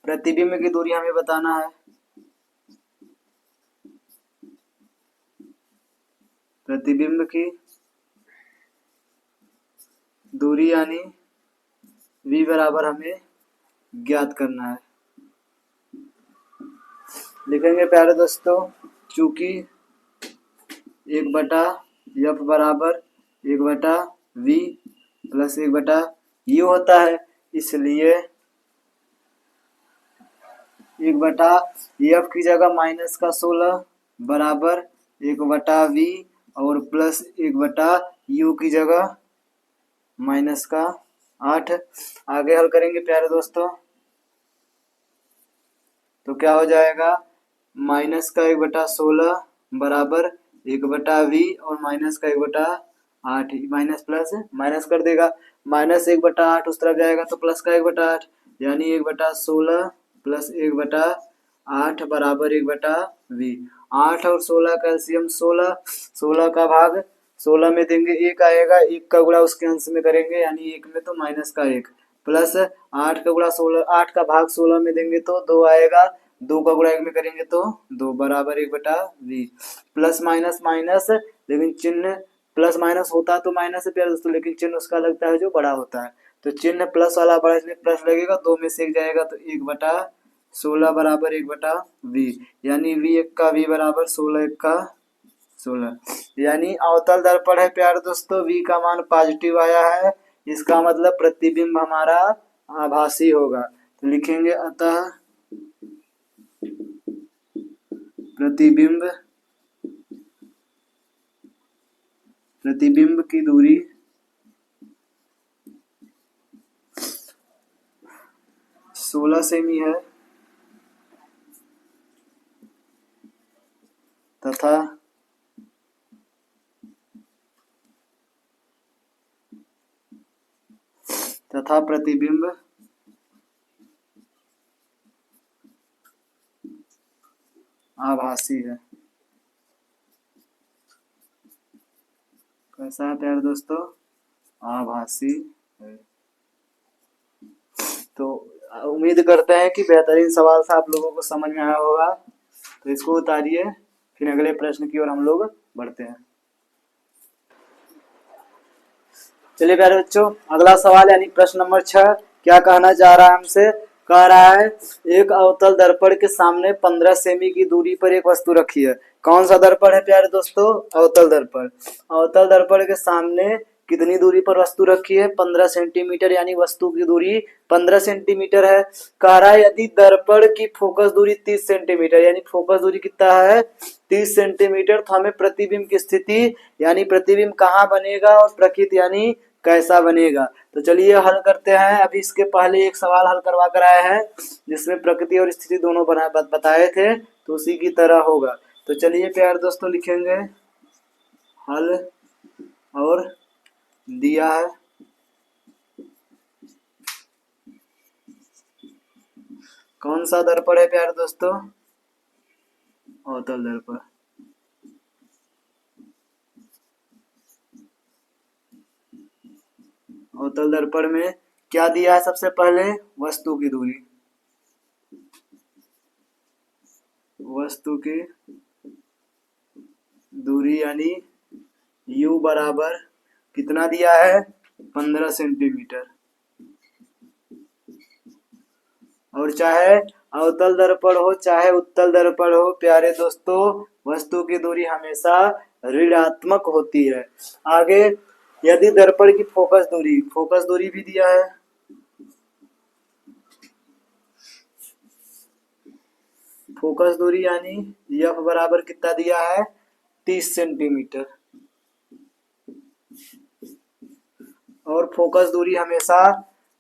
प्रतिबिंब की दूरी हमें बताना है, प्रतिबिंब की दूरी यानी v बराबर हमें ज्ञात करना है। लिखेंगे प्यारे दोस्तों, चूंकि 1/f बराबर 1/v प्लस 1/u होता है, इसलिए 1/f की जगह माइनस का 16 बराबर 1/v और प्लस 1/u की जगह माइनस का 8। आगे हल करेंगे प्यारे दोस्तों, तो क्या हो जाएगा, माइनस का 1/16 बराबर 1/v और माइनस का 1/8, माइनस प्लस माइनस कर देगा, माइनस 1/8 उस तरफ जाएगा तो प्लस का 1/8, यानी 1/16 प्लस 1/8 बराबर 1/v। 8 और 16 का एलसीएम 16, 16 का भाग 16 में देंगे 1 आएगा, 1 का गुणा उसके अंश में करेंगे यानी 1 में तो माइनस का 1, प्लस 8 का गुणा 16, 8 का भाग 16 में देंगे तो 2 आएगा, 2 का गुणा 1 में करेंगे तो 2 बराबर 1/v। प्लस माइनस माइनस, लेकिन चिन्ह प्लस माइनस होता तो माइनस है प्यारे दोस्तों, लेकिन चिन्ह उसका लगता है जो बड़ा होता है, तो चिन्ह प्लस वाला बड़ा इसलिए प्लस लगेगा, 2 में से 1 जाएगा तो 1/16 बराबर 1/v, यानी v एक का v बराबर 16 एक का 16, यानी अवतल दर्पण है प्यारे दोस्तों, v का मान पॉजिटिव आया है, इसका मतलब प्रतिबिंब हमारा आभासी होगा। तो लिखेंगे अतः प्रतिबिंब की दूरी 16 सेमी है तथा तथा प्रतिबिंब आभासी है। कैसा है प्यारे दोस्तों? आभासी है। तो उम्मीद करते हैं कि बेहतरीन सवाल से आप लोगों को समझ में आया होगा। तो इसको उतारिए, फिर अगले प्रश्न की ओर हम लोग बढ़ते हैं। चलिए प्यारे बच्चों, अगला सवाल यानी प्रश्न नंबर 6 क्या कहना चाह रहा है हमसे? कह रहा है एक अवतल दर्पण के सामने 15 सेमी की दूरी पर एक वस्तु रखी है। कौन सा दर्पण है प्यारे दोस्तों? अवतल दर्पण। अवतल दर्पण के सामने कितनी दूरी पर वस्तु रखी है? 15 सेंटीमीटर, यानी वस्तु की दूरी 15 सेंटीमीटर है। कह रहा है यदि दर्पण की फोकस दूरी 30 सेंटीमीटर, यानी फोकस दूरी कितना है? 30 सेंटीमीटर, तो हमें प्रतिबिंब की स्थिति यानी प्रतिबिंब कहाँ बनेगा और प्रकृति यानी कैसा बनेगा? तो चलिए हल करते हैं। अभी इसके पहले एक सवाल हल करवा कर आए हैं जिसमें प्रकृति और स्थिति दोनों बताए थे, तो उसी की तरह होगा। तो चलिए प्यारे दोस्तों लिखेंगे हल और दिया है। कौन सा दर्पण है प्यारे दोस्तों? अवतल दर्पण। अवतल दर्पण में क्या दिया है? सबसे पहले वस्तु की दूरी। वस्तु की दूरी यानी u बराबर कितना दिया है? 15 सेंटीमीटर। और चाहे अवतल दर्पण हो चाहे उत्तल दर्पण हो प्यारे दोस्तों, वस्तु की दूरी हमेशा ऋणात्मक होती है। आगे यदि दर्पण की फोकस दूरी भी दिया है। फोकस दूरी यानी f बराबर कितना दिया है? 30 सेंटीमीटर। और फोकस दूरी हमेशा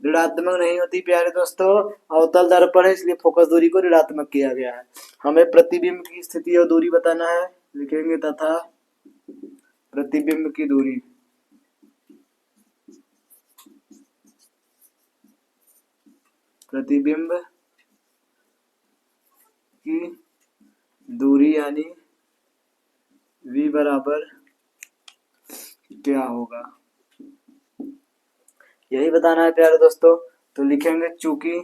ऋणात्मक नहीं होती प्यारे दोस्तों। अवतल दर्पण है इसलिए फोकस दूरी को ऋणात्मक किया गया है। हमें प्रतिबिंब की स्थिति और दूरी बताना है। लिखेंगे तथा प्रतिबिंब की दूरी। प्रतिबिंब की दूरी यानी v बराबर क्या होगा, यही बताना है प्यारे दोस्तों। तो लिखेंगे चूंकि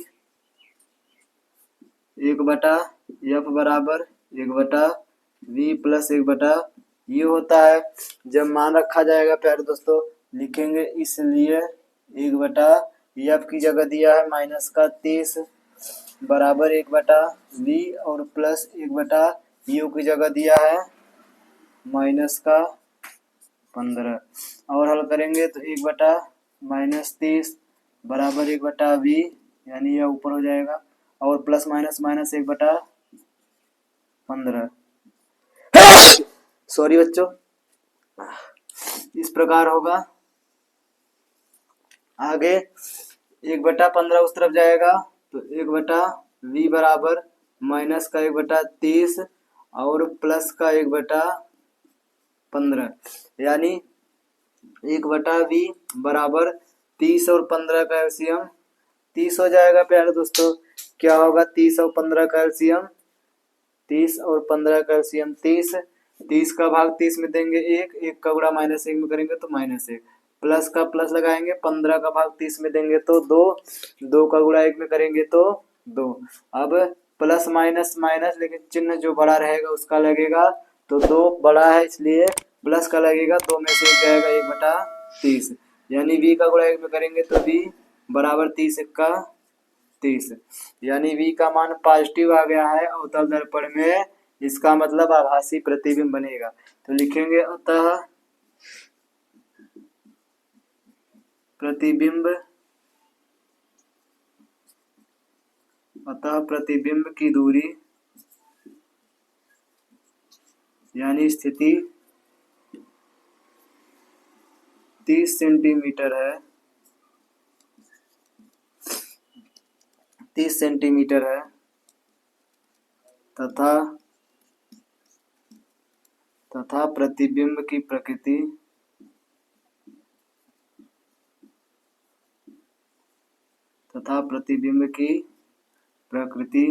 1/f बराबर 1/v प्लस 1/u होता है। जब मान रखा जाएगा प्यारे दोस्तों, लिखेंगे इसलिए 1/f की जगह दिया है -30 बराबर 1/v और प्लस 1/u की जगह दिया है -15। और हल करेंगे तो 1/-30 बराबर 1/v, यानी यह ऊपर हो जाएगा, और प्लस माइनस माइनस 1/15। सॉरी बच्चों, इस प्रकार होगा। आगे 1/15 उस तरफ जाएगा तो 1/v बराबर माइनस का 1/30 और प्लस का 1/15, यानी 1/v बराबर 30 और 15 का एलसीएम 30 हो जाएगा प्यारे दोस्तों। क्या होगा? 30 और 15 का एलसीएम 30 और 15 का एलसीएम 30 का भाग 30 में देंगे 1 का गुणा -1 में करेंगे तो -1, प्लस का प्लस लगाएंगे 15 का भाग 30 में देंगे तो 2 का गुणा 1 में करेंगे तो 2। अब प्लस माइनस माइनस, लेकिन चिन्ह जो बड़ा रहेगा उसका लगेगा, तो 2 बड़ा है इसलिए प्लस का लगेगा, 2 में से 1 जाएगा 1/30, यानी v का गुणा 1 में करेंगे तो v बराबर 30 का 30, यानी v का मान पॉजिटिव आ गया है अवतल दर्पण में। इसका मतलब आभासी प्रतिबिंब बनेगा। तो लिखेंगे अतः प्रतिबिंब की दूरी यानी स्थिति 30 सेंटीमीटर है, 30 सेंटीमीटर है तथा प्रतिबिंब की प्रकृति तथा प्रतिबिंब की प्रकृति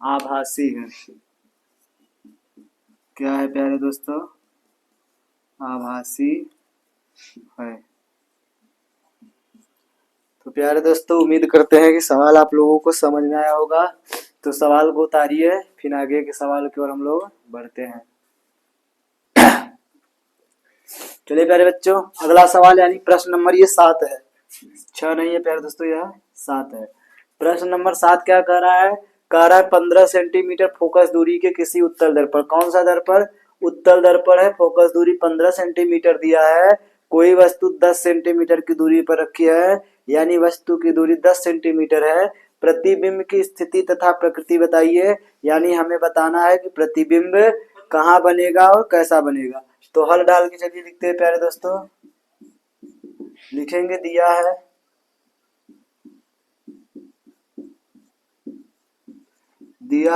आभासी है। क्या है प्यारे दोस्तों? आभासी है। तो प्यारे दोस्तों, उम्मीद करते हैं कि सवाल आप लोगों को समझ में आया होगा। तो सवाल को उतारिए, फिर आगे के सवाल की ओर हम लोग बढ़ते हैं। चलिए प्यारे बच्चों, अगला सवाल यानी प्रश्न नंबर ये 7 है, 6 नहीं है प्यारे दोस्तों, यह 7 है। प्रश्न नंबर 7 क्या कह रहा है? कह रहा है 15 सेंटीमीटर फोकस दूरी के किसी उत्तल दर्पण, कौन सा दर्पण? उत्तल दर्पण है, फोकस दूरी 15 सेंटीमीटर दिया है, कोई वस्तु 10 सेंटीमीटर की दूरी पर रखी है, यानी वस्तु की दूरी 10 सेंटीमीटर है। प्रतिबिंब की स्थिति तथा प्रकृति बताइए, यानी हमें बताना है कि प्रतिबिंब कहाँ बनेगा और कैसा बनेगा। तो हल डाल के चलिए लिखते हैं प्यारे दोस्तों। लिखेंगे, दिया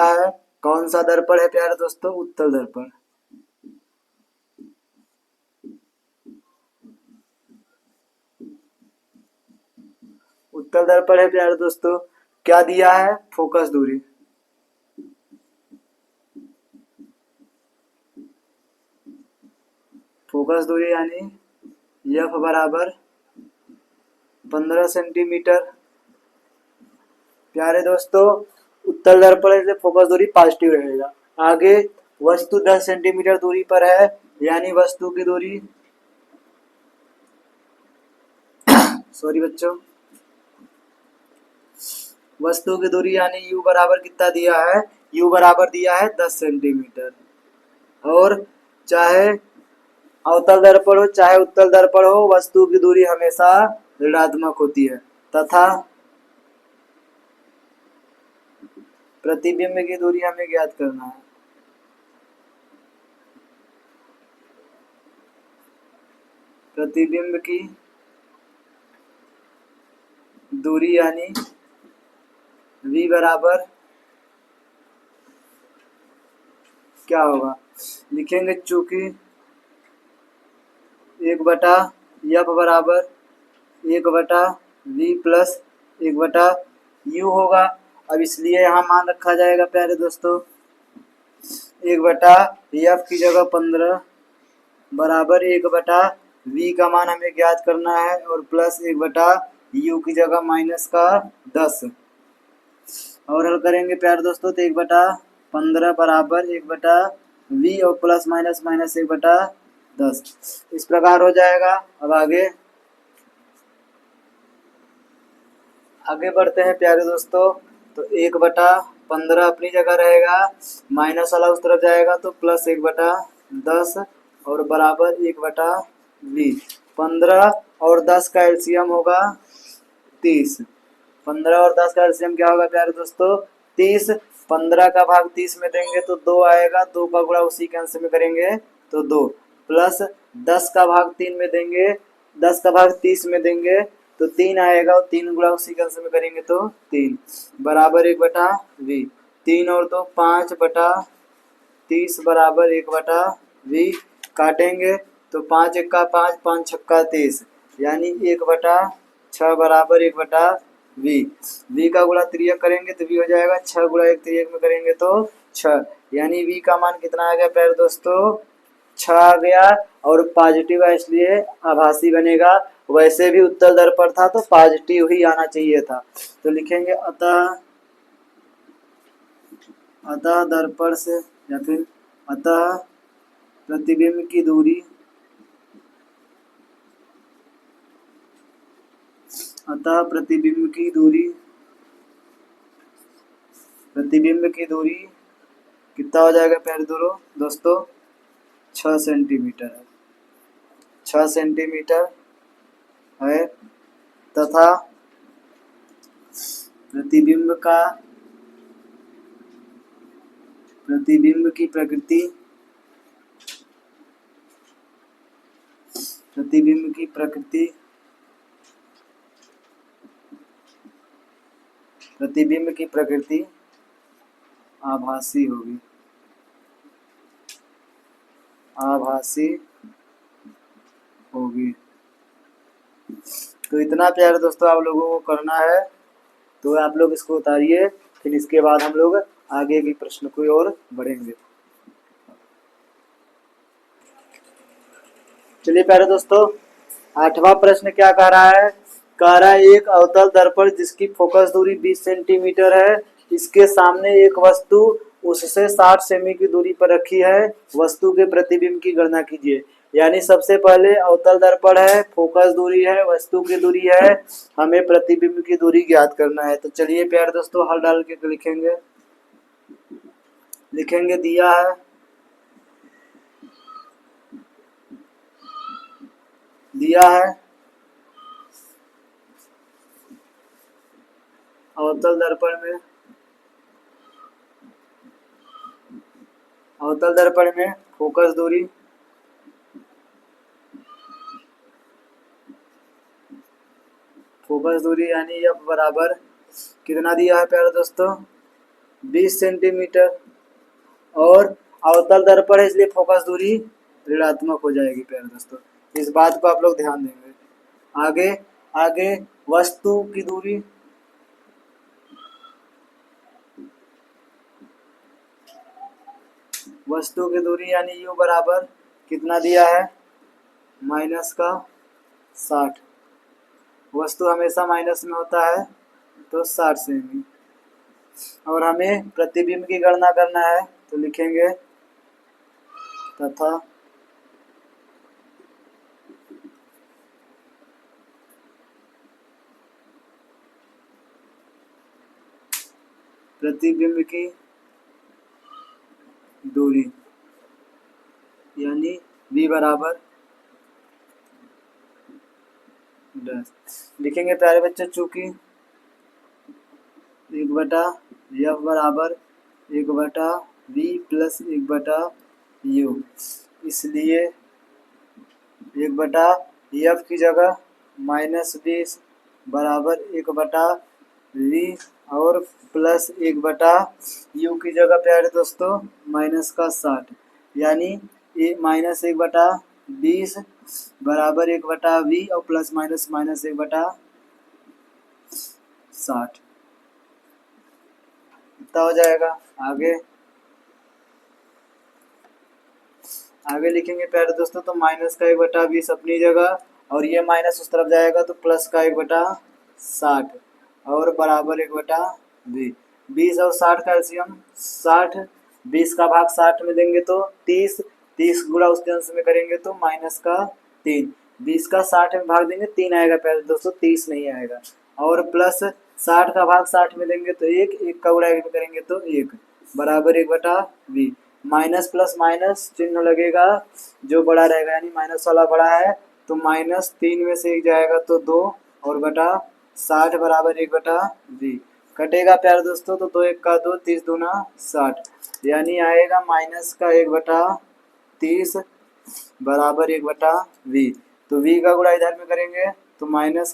है कौन सा दर्पण है प्यारे दोस्तों? उत्तल दर्पण। उत्तल दर्पण है प्यारे दोस्तों। क्या दिया है? फोकस दूरी। फोकस दूरी यानी एफ बराबर 15 सेंटीमीटर। प्यारे दोस्तों, उत्तल दर्पण से फोकस दूरी पॉजिटिव रहेगा। आगे वस्तु 10 सेंटीमीटर दूरी पर है, यानी वस्तु की दूरी सॉरी बच्चों, वस्तु की दूरी यानी u बराबर कितना दिया है? u बराबर दिया है 10 सेंटीमीटर। और चाहे अवतल दर्पण हो चाहे उत्तल दर्पण हो, वस्तु की दूरी हमेशा ऋणात्मक होती है। तथा प्रतिबिंब की दूरी हमें ज्ञात करना है। प्रतिबिंब की दूरी यानी v बराबर क्या होगा? लिखेंगे, चूंकि 1/f बराबर 1/v प्लस 1/u होगा। अब इसलिए यहाँ मान रखा जाएगा प्यारे दोस्तों, 1/f की जगह 15 बराबर 1/v का मान हमें ज्ञात करना है, और प्लस 1/u की जगह -10। और हल करेंगे प्यारे दोस्तों, तो 1/15 बराबर 1/v और प्लस माइनस माइनस 1/10 इस प्रकार हो जाएगा। अब आगे बढ़ते हैं प्यारे दोस्तों। तो 1/15 अपनी जगह रहेगा, माइनस वाला उस तरफ जाएगा तो प्लस 1/10 और बराबर 1/v। 15 और 10 का एलसीएम होगा 30। 15 और 10 का एलसीएम क्या होगा प्यारे दोस्तों? 30। 15 का भाग 30 में देंगे तो 2 आएगा, 2 का गुणा उसी के अंश में करेंगे तो 2, प्लस 10 का भाग 3 में देंगे, 10 का भाग 30 में देंगे तो 3 आएगा, और 3 गुणा उसी के अंश में करेंगे तो 3 बराबर 1/v। 3 और 2 5/30 बराबर 1/v। काटेंगे तो 5 1 5, 5 6 30, यानी 1/6 बराबर 1/v। v का गुणा तिर्यक करेंगे तो v हो जाएगा 6 गुणा 1 तिर्यक में करेंगे तो 6, यानी v का मान कितना आ गया प्यारे दोस्तों? 6 आ गया। और पॉजिटिव है इसलिए आभासी बनेगा। वैसे भी उत्तल दर्पण था तो पॉजिटिव ही आना चाहिए था। तो लिखेंगे अतः दर्पण से, या फिर अतः प्रतिबिंब की दूरी, अतः प्रतिबिंब की दूरी कितना हो जाएगा प्यारे दोस्तों? 6 सेंटीमीटर है, 6 सेंटीमीटर है। तथा प्रतिबिंब की प्रकृति, प्रतिबिंब की प्रकृति आभासी होगी, तो इतना प्यारे दोस्तों आप लोगों को करना है। तो आप लोग इसको उतारिए, फिर इसके बाद हम लोग आगे की प्रश्न की ओर बढ़ेंगे। चलिए प्यारे दोस्तों, 8वां प्रश्न क्या कह रहा है? कह रहा है एक अवतल दर्पण जिसकी फोकस दूरी 20 सेंटीमीटर है, इसके सामने एक वस्तु उससे 60 सेमी की दूरी पर रखी है, वस्तु के प्रतिबिंब की गणना कीजिए। यानी सबसे पहले अवतल दर्पण है, फोकस दूरी है, वस्तु की दूरी है, हमें प्रतिबिंब की दूरी ज्ञात करना है। तो चलिए प्यारे दोस्तों हल डाल के लिखेंगे दिया है अवतल दर्पण में फोकस दूरी यानी एफ बराबर कितना दिया है प्यारे दोस्तों? 20 सेंटीमीटर। और अवतल दर्पण है इसलिए फोकस दूरी ऋणात्मक हो जाएगी प्यारे दोस्तों, इस बात को आप लोग ध्यान देंगे। आगे आगे वस्तु की दूरी यानी यू बराबर कितना दिया है? -60। वस्तु हमेशा माइनस में होता है तो 60 सेमी। और हमें प्रतिबिंब की गणना करना है तो लिखेंगे तथा प्रतिबिंब की दूरी यानी v बराबर लिखेंगे प्यारे बच्चों, चूंकि 1/f बराबर 1/v प्लस 1/u, इसलिए 1/f की जगह -20 बराबर 1/v और प्लस 1/u की जगह प्यारे दोस्तों -60, यानी -1/20 बराबर 1/v और प्लस -1/60 इतना हो जाएगा। आगे लिखेंगे प्यारे दोस्तों, तो माइनस का 1/20 अपनी जगह और ये माइनस उस तरफ जाएगा तो प्लस का 1/60 और बराबर 1/v। 20 और 60 का एलसीएम 60, 20 का भाग 60 में देंगे तो 30, 30 गुणा उसके अंश में करेंगे तो -3, 20 का 60 में भाग देंगे 3 आएगा प्यारे दोस्तों, 30 नहीं आएगा। और प्लस 60 का भाग 60 में देंगे तो 1 का गुणा 1 में करेंगे तो 1 बराबर 1/v। माइनस प्लस माइनस चिन्ह लगेगा, जो बड़ा रहेगा यानी माइनस वाला बड़ा है तो -3 में से 1 जाएगा तो 2 और बटा 60 बराबर 1/v कटेगा प्यारे दोस्तों, तो 2 1 का 2, 30 दूना 60, यानी आएगा माइनस का 1/30 बराबर 1/v। तो v का गुणा इधर में करेंगे तो माइनस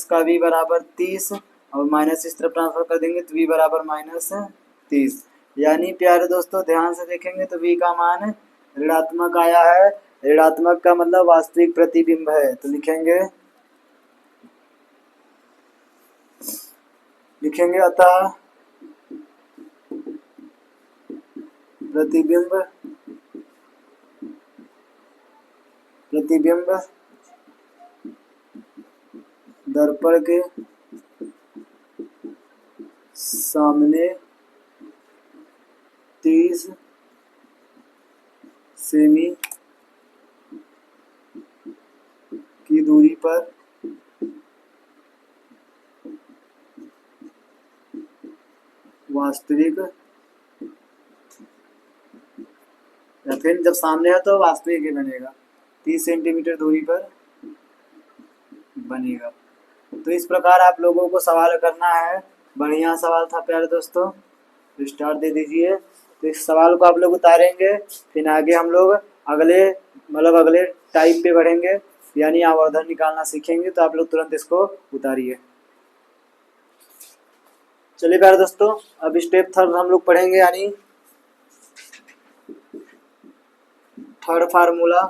का v बराबर 30 और माइनस इस तरफ ट्रांसफर कर देंगे तो v बराबर -30, यानी प्यारे दोस्तों ध्यान से देखेंगे तो v का मान ऋणात्मक आया है। ऋणात्मक का मतलब वास्तविक प्रतिबिंब है, तो लिखेंगे अतः प्रतिबिंब दर्पण के सामने 30 सेमी की दूरी पर वास्तविक, या फिर जब सामने है तो वास्तविक ही बनेगा, 30 सेंटीमीटर दूरी पर बनेगा। तो इस प्रकार आप लोगों को सवाल करना है। बढ़िया सवाल था प्यारे दोस्तों, तो स्टार दे दीजिए। तो इस सवाल को आप लोग उतारेंगे, फिर आगे हम लोग अगले टाइप पे बढ़ेंगे, यानी आवर्धन निकालना सीखेंगे। तो आप लोग तुरंत इसको उतारिए। चलिए प्यारे दोस्तों, अब स्टेप 3 हम लोग पढ़ेंगे, यानी थर्ड फार्मूला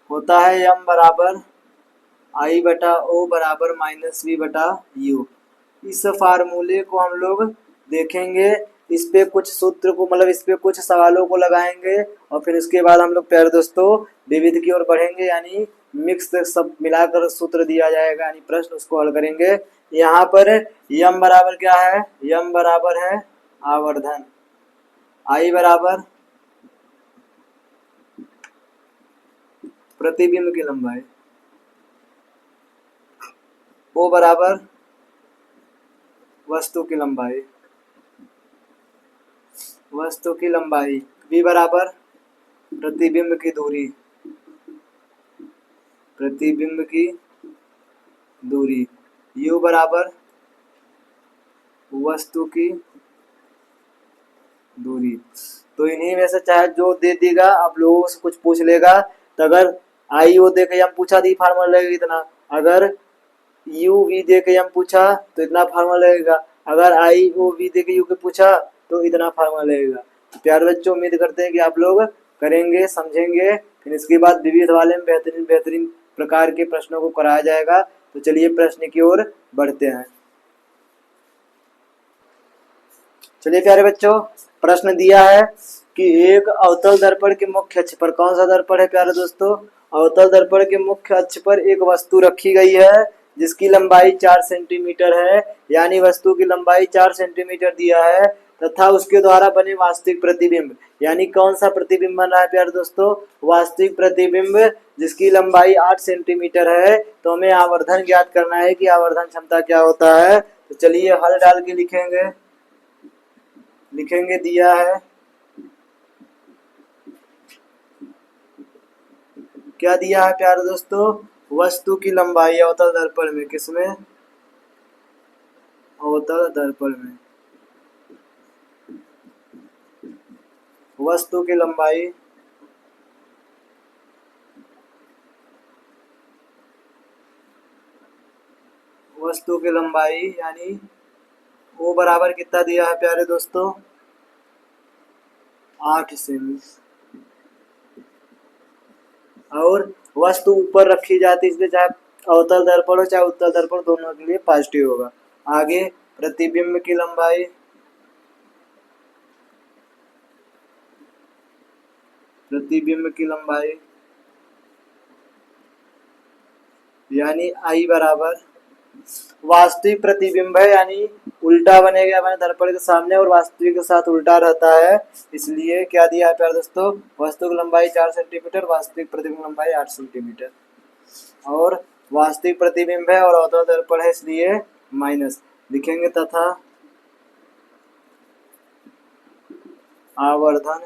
होता है m बराबर आई बटा ओ बराबर माइनस वी बटा यू। इस फार्मूले को हम लोग देखेंगे, इस पे कुछ सूत्र को मतलब इस पे कुछ सवालों को लगाएंगे और फिर इसके बाद हम लोग प्यारे दोस्तों विविध की ओर बढ़ेंगे, यानी मिक्स सब मिलाकर सूत्र दिया जाएगा यानी प्रश्न, उसको हल करेंगे। यहाँ पर यम बराबर क्या है, यम बराबर है आवर्धन, आई बराबर प्रतिबिंब की लंबाई, ओ बराबर वस्तु की लंबाई, वस्तु की लंबाई, v बराबर प्रतिबिंब की दूरी, प्रतिबिंब की दूरी, u बराबर वस्तु की दूरी। तो इन्हीं में से चाहे जो दे देगा, आप लोगों से कुछ पूछ लेगा, तो अगर आई ओ दे के हम पूछा तो फार्मूला लगेगा इतना, अगर यू वी दे के हम पूछा तो इतना फार्मूला लगेगा, अगर आई ओ वी दे के यू के पूछा तो इतना फार्मूला लगेगा। तो प्यारे बच्चों उम्मीद करते हैं कि आप लोग करेंगे, समझेंगे, फिर इसके बाद विविध वाले में बेहतरीन बेहतरीन प्रकार के प्रश्नों को कराया जाएगा। तो चलिए प्रश्न की ओर बढ़ते हैं। चलिए प्यारे बच्चों, प्रश्न दिया है कि एक अवतल दर्पण के मुख्य अक्ष पर, कौन सा दर्पण है प्यारे दोस्तों, अवतल दर्पण के मुख्य अक्ष पर एक वस्तु रखी गई है जिसकी लंबाई 4 सेंटीमीटर है, यानी वस्तु की लंबाई 4 सेंटीमीटर दिया है, तथा उसके द्वारा बने वास्तविक प्रतिबिंब, यानी कौन सा प्रतिबिंब बन रहा है प्यारे दोस्तों, वास्तविक प्रतिबिंब जिसकी लंबाई 8 सेंटीमीटर है। तो हमें आवर्धन ज्ञात करना है कि आवर्धन क्षमता क्या होता है। तो चलिए हल डाल के लिखेंगे, दिया है, क्या दिया है प्यारे दोस्तों, वस्तु की लंबाई अवतल दर्पण में, किसमें, अवतल दर्पण में, वस्तु की लंबाई यानी वो बराबर कितना दिया है प्यारे दोस्तों, 8 सेमी, और वस्तु ऊपर रखी जाती है, इसलिए चाहे अवतल दर्पण हो चाहे उत्तल दर्पण दोनों के लिए पॉजिटिव होगा। आगे प्रतिबिंब की लंबाई, यानी आई बराबर वास्तविक प्रतिबिंब है, यानी उल्टा बनेगा मैंने दर्पण के सामने और वास्तविक के साथ उल्टा रहता है, इसलिए क्या दिया है प्यारे दोस्तों, वस्तु की लंबाई 4 सेंटीमीटर, वास्तविक प्रतिबिंब लंबाई 8 सेंटीमीटर, और वास्तविक प्रतिबिंब है और अवतल दर्पण है इसलिए माइनस लिखेंगे, तथा आवर्धन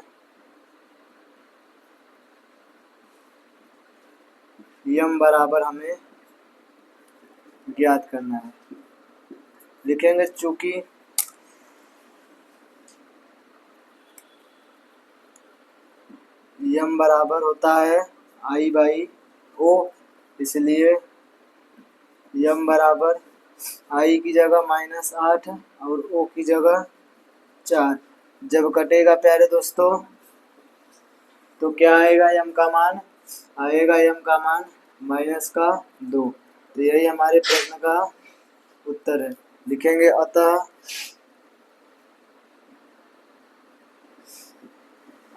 यम बराबर हमें ज्ञात करना है। लिखेंगे चूंकि यम बराबर होता है आई बाई ओ, इसलिए यम बराबर आई की जगह -8 और ओ की जगह 4। जब कटेगा प्यारे दोस्तों तो क्या आएगा, यम का मान आएगा, यम का मान -2। तो यही हमारे प्रश्न का उत्तर है। लिखेंगे अतः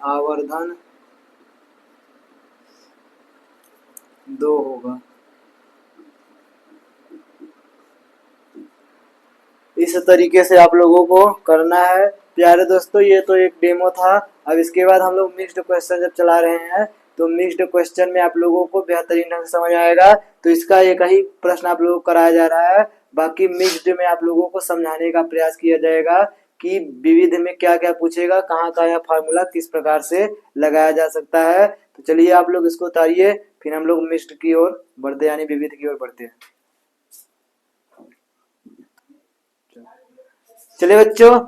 आवर्धन 2 होगा। इस तरीके से आप लोगों को करना है प्यारे दोस्तों। ये तो एक डेमो था, अब इसके बाद हम लोग मिक्स्ड क्वेश्चन जब चला रहे हैं तो मिक्स्ड क्वेश्चन में आप लोगों को बेहतरीन ढंग से समझ आएगा। तो इसका एक ही प्रश्न आप लोगों को कराया जा रहा है, बाकी मिक्स्ड में आप लोगों को समझाने का प्रयास किया जाएगा कि विविध में क्या क्या पूछेगा, कहाँ का यह फार्मूला किस प्रकार से लगाया जा सकता है। तो चलिए आप लोग इसको उतारिए, फिर हम लोग मिक्स्ड की ओर बढ़ते यानी विविध की ओर बढ़ते हैं। चलिए बच्चों,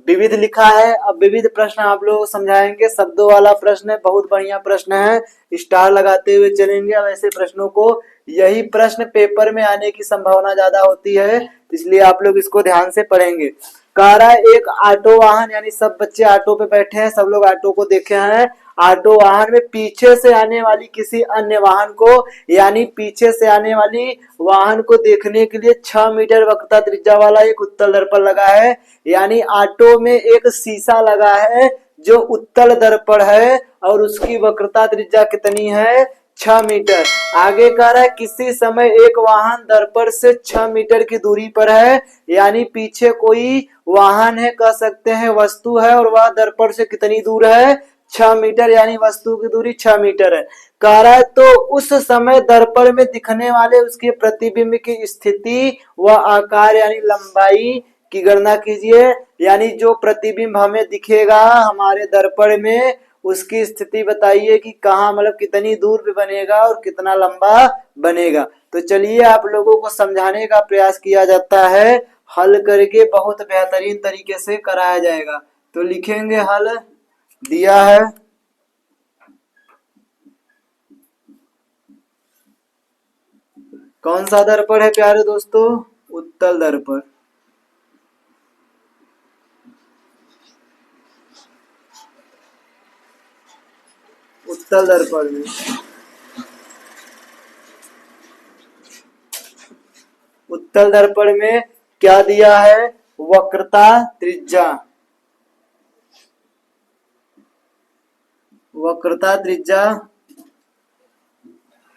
विविध लिखा है, अब विविध प्रश्न आप लोग समझाएंगे। शब्दों वाला प्रश्न है, बहुत बढ़िया प्रश्न है, स्टार लगाते हुए चलेंगे। अब ऐसे प्रश्नों को, यही प्रश्न पेपर में आने की संभावना ज्यादा होती है, इसलिए आप लोग इसको ध्यान से पढ़ेंगे। कह रहा है एक ऑटो वाहन, यानी सब बच्चे ऑटो पे बैठे हैं, सब लोग ऑटो को देखे हैं। ऑटो वाहन में पीछे से आने वाली किसी अन्य वाहन को, यानी पीछे से आने वाली वाहन को देखने के लिए 6 मीटर वक्रता त्रिज्या वाला एक उत्तल दर्पण लगा है। यानी ऑटो में एक शीशा लगा है जो उत्तल दर्पण है और उसकी वक्रता त्रिज्या कितनी है, 6 मीटर। आगे कह रहा है किसी समय एक वाहन दर्पण से 6 मीटर की दूरी पर है, यानी पीछे कोई वाहन है, कह सकते हैं वस्तु है, और वह दर्पण से कितनी दूर है, 6 मीटर, यानी वस्तु की दूरी 6 मीटर है। कह रहा है तो उस समय दर्पण में दिखने वाले उसके प्रतिबिंब की स्थिति व आकार यानी लंबाई की गणना कीजिए। यानी जो प्रतिबिंब हमें दिखेगा हमारे दर्पण में उसकी स्थिति बताइए कि कहाँ, मतलब कितनी दूर पे बनेगा और कितना लंबा बनेगा। तो चलिए आप लोगों को समझाने का प्रयास किया जाता है, हल करके बहुत बेहतरीन तरीके से कराया जाएगा। तो लिखेंगे हल दिया है, कौन सा दर्पण है प्यारे दोस्तों, उत्तल दर्पण। उत्तल दर्पण में उत्तल दर्पण में क्या दिया है, वक्रता त्रिज्या। वक्रता त्रिज्या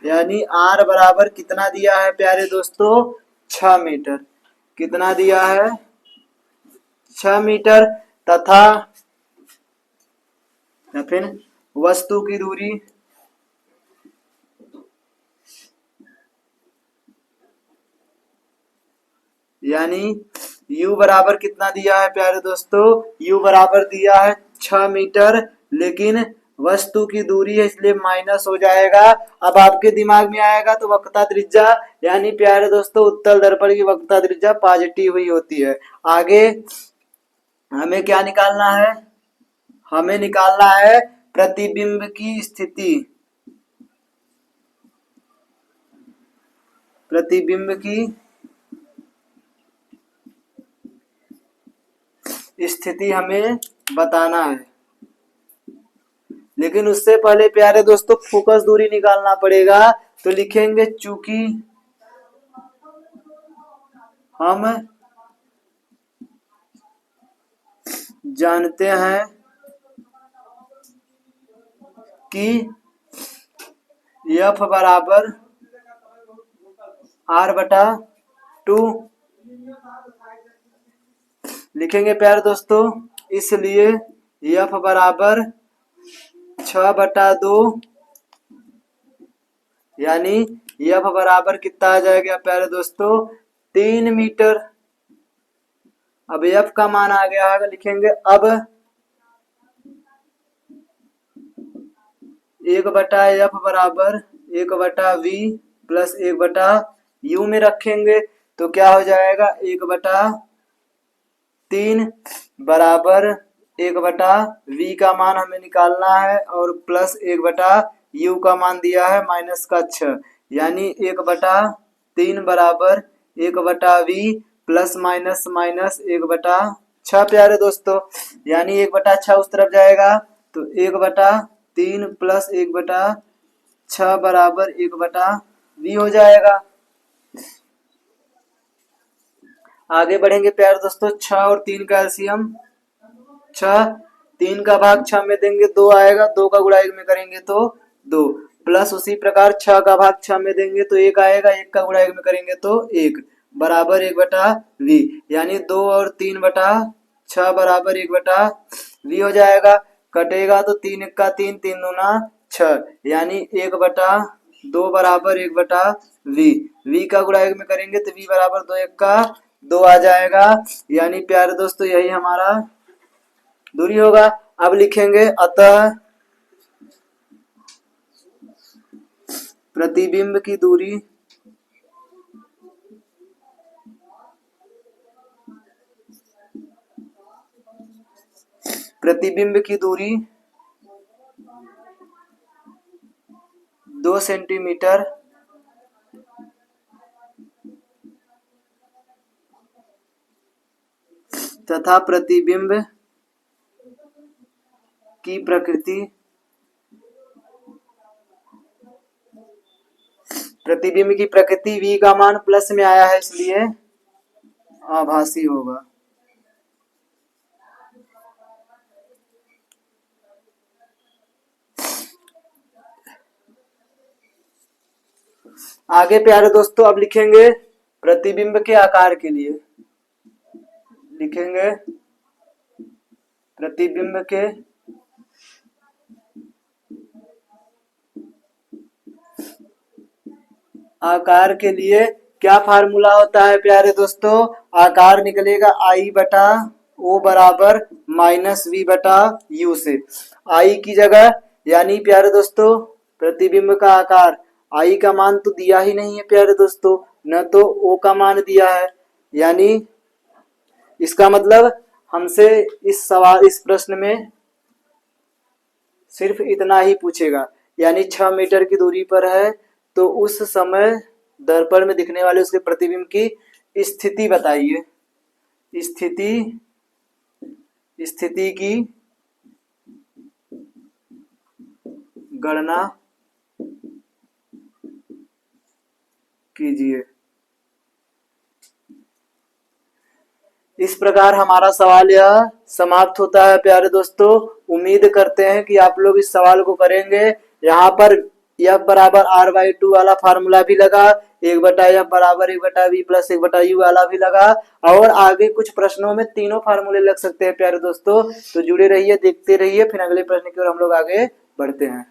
यानी आर बराबर कितना दिया है प्यारे दोस्तों, 6 मीटर। कितना दिया है, 6 मीटर। तथा या फिर वस्तु की दूरी यानी u बराबर कितना दिया है प्यारे दोस्तों, u बराबर दिया है 6 मीटर, लेकिन वस्तु की दूरी है इसलिए माइनस हो जाएगा। अब आपके दिमाग में आएगा तो वक्रता त्रिज्या, यानी प्यारे दोस्तों उत्तल दर्पण की वक्रता त्रिज्या पॉजिटिव ही होती है। आगे हमें क्या निकालना है, हमें निकालना है प्रतिबिंब की स्थिति। प्रतिबिंब की स्थिति हमें बताना है, लेकिन उससे पहले प्यारे दोस्तों फोकस दूरी निकालना पड़ेगा। तो लिखेंगे चूंकि हम जानते हैं कि F बराबर R/2, लिखेंगे प्यारे दोस्तों, इसलिए F बराबर 6/2, यानी F बराबर कितना आ जाएगा प्यारे दोस्तों, 3 मीटर। अब F का मान आ गया है, लिखेंगे अब 1/F बराबर 1/V प्लस 1/U में रखेंगे तो क्या हो जाएगा, 1/3 बराबर 1/V का मान हमें निकालना है और प्लस 1/U का मान दिया है -6, यानी 1/3 बराबर 1/V प्लस माइनस 1/6 प्यारे दोस्तों, यानी 1/6 उस तरफ जाएगा तो 1/3 प्लस 1/6 बराबर 1/V हो जाएगा। आगे बढ़ेंगे प्यारे दोस्तों, 6 और 3 का एलसीएम, 6 3 का भाग 6 में देंगे 2 आएगा, 2 का गुणा 1 में करेंगे तो 2, प्लस उसी प्रकार 6 का भाग 6 में देंगे तो 1 आएगा, 1 का गुणा 1 में करेंगे तो 1 बराबर 1/V, यानी 2 और 3/6 बराबर 1/V हो जाएगा। कटेगा तो 3 1 का 3, 3 दूना 6, यानी 1/2 बराबर 1/V। V का गुणा 1 में करेंगे तो V बराबर 2 1 का 2 आ जाएगा, यानी प्यारे दोस्तों यही हमारा दूरी होगा। अब लिखेंगे अतः प्रतिबिंब की दूरी प्रतिबिंब की दूरी 2 सेंटीमीटर तथा प्रतिबिंब की प्रकृति प्रतिबिंब की प्रकृति v का मान प्लस में आया है इसलिए आभासी होगा। आगे प्यारे दोस्तों अब लिखेंगे प्रतिबिंब के आकार के लिए, लिखेंगे प्रतिबिंब के आकार के लिए क्या फार्मूला होता है प्यारे दोस्तों, आकार निकलेगा आई बटा ओ बराबर माइनस वी बटा यू से। आई की जगह यानी प्यारे दोस्तों प्रतिबिंब का आकार, आई का मान तो दिया ही नहीं है प्यारे दोस्तों, न तो ओ का मान दिया है, यानी इसका मतलब हमसे इस प्रश्न में सिर्फ इतना ही पूछेगा, यानी 6 मीटर की दूरी पर है तो उस समय दर्पण में दिखने वाले उसके प्रतिबिंब की स्थिति बताइए, स्थिति की गणना कीजिए। इस प्रकार हमारा सवाल यह समाप्त होता है प्यारे दोस्तों। उम्मीद करते हैं कि आप लोग इस सवाल को करेंगे। यहाँ पर F बराबर r/2 वाला फार्मूला भी लगा, 1/F बराबर 1/v प्लस 1/u वाला भी लगा, और आगे कुछ प्रश्नों में तीनों फार्मूले लग सकते हैं प्यारे दोस्तों। तो जुड़े रहिए, देखते रहिए, फिर अगले प्रश्न की ओर हम लोग आगे बढ़ते हैं।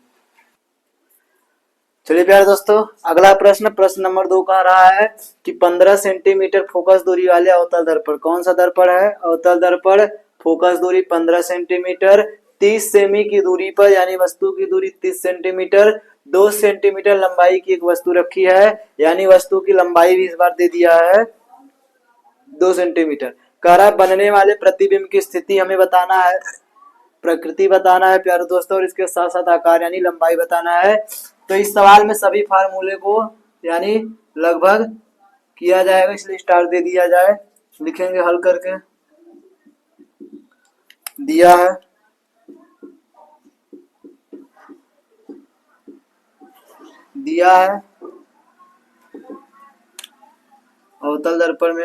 चलिए प्यारे दोस्तों, अगला प्रश्न नंबर 2 कह रहा है कि 15 सेंटीमीटर फोकस दूरी वाले अवतल दर्पण, कौन सा दर्पण है, अवतल दर्पण, फोकस दूरी 15 सेंटीमीटर, 30 सेमी की दूरी पर, यानी वस्तु की दूरी 30 सेंटीमीटर, 2 सेंटीमीटर लंबाई की एक वस्तु रखी है, यानी वस्तु की लंबाई भी इस बार दे दिया है 2 सेंटीमीटर। कह रहा है बनने वाले प्रतिबिंब की स्थिति हमें बताना है, प्रकृति बताना है प्यारे दोस्तों, और इसके साथ साथ आकार यानी लंबाई बताना है। तो इस सवाल में सभी फार्मूले को यानी लगभग किया जाएगा, इसलिए स्टार दे दिया जाए। लिखेंगे हल करके, दिया है अवतल दर्पण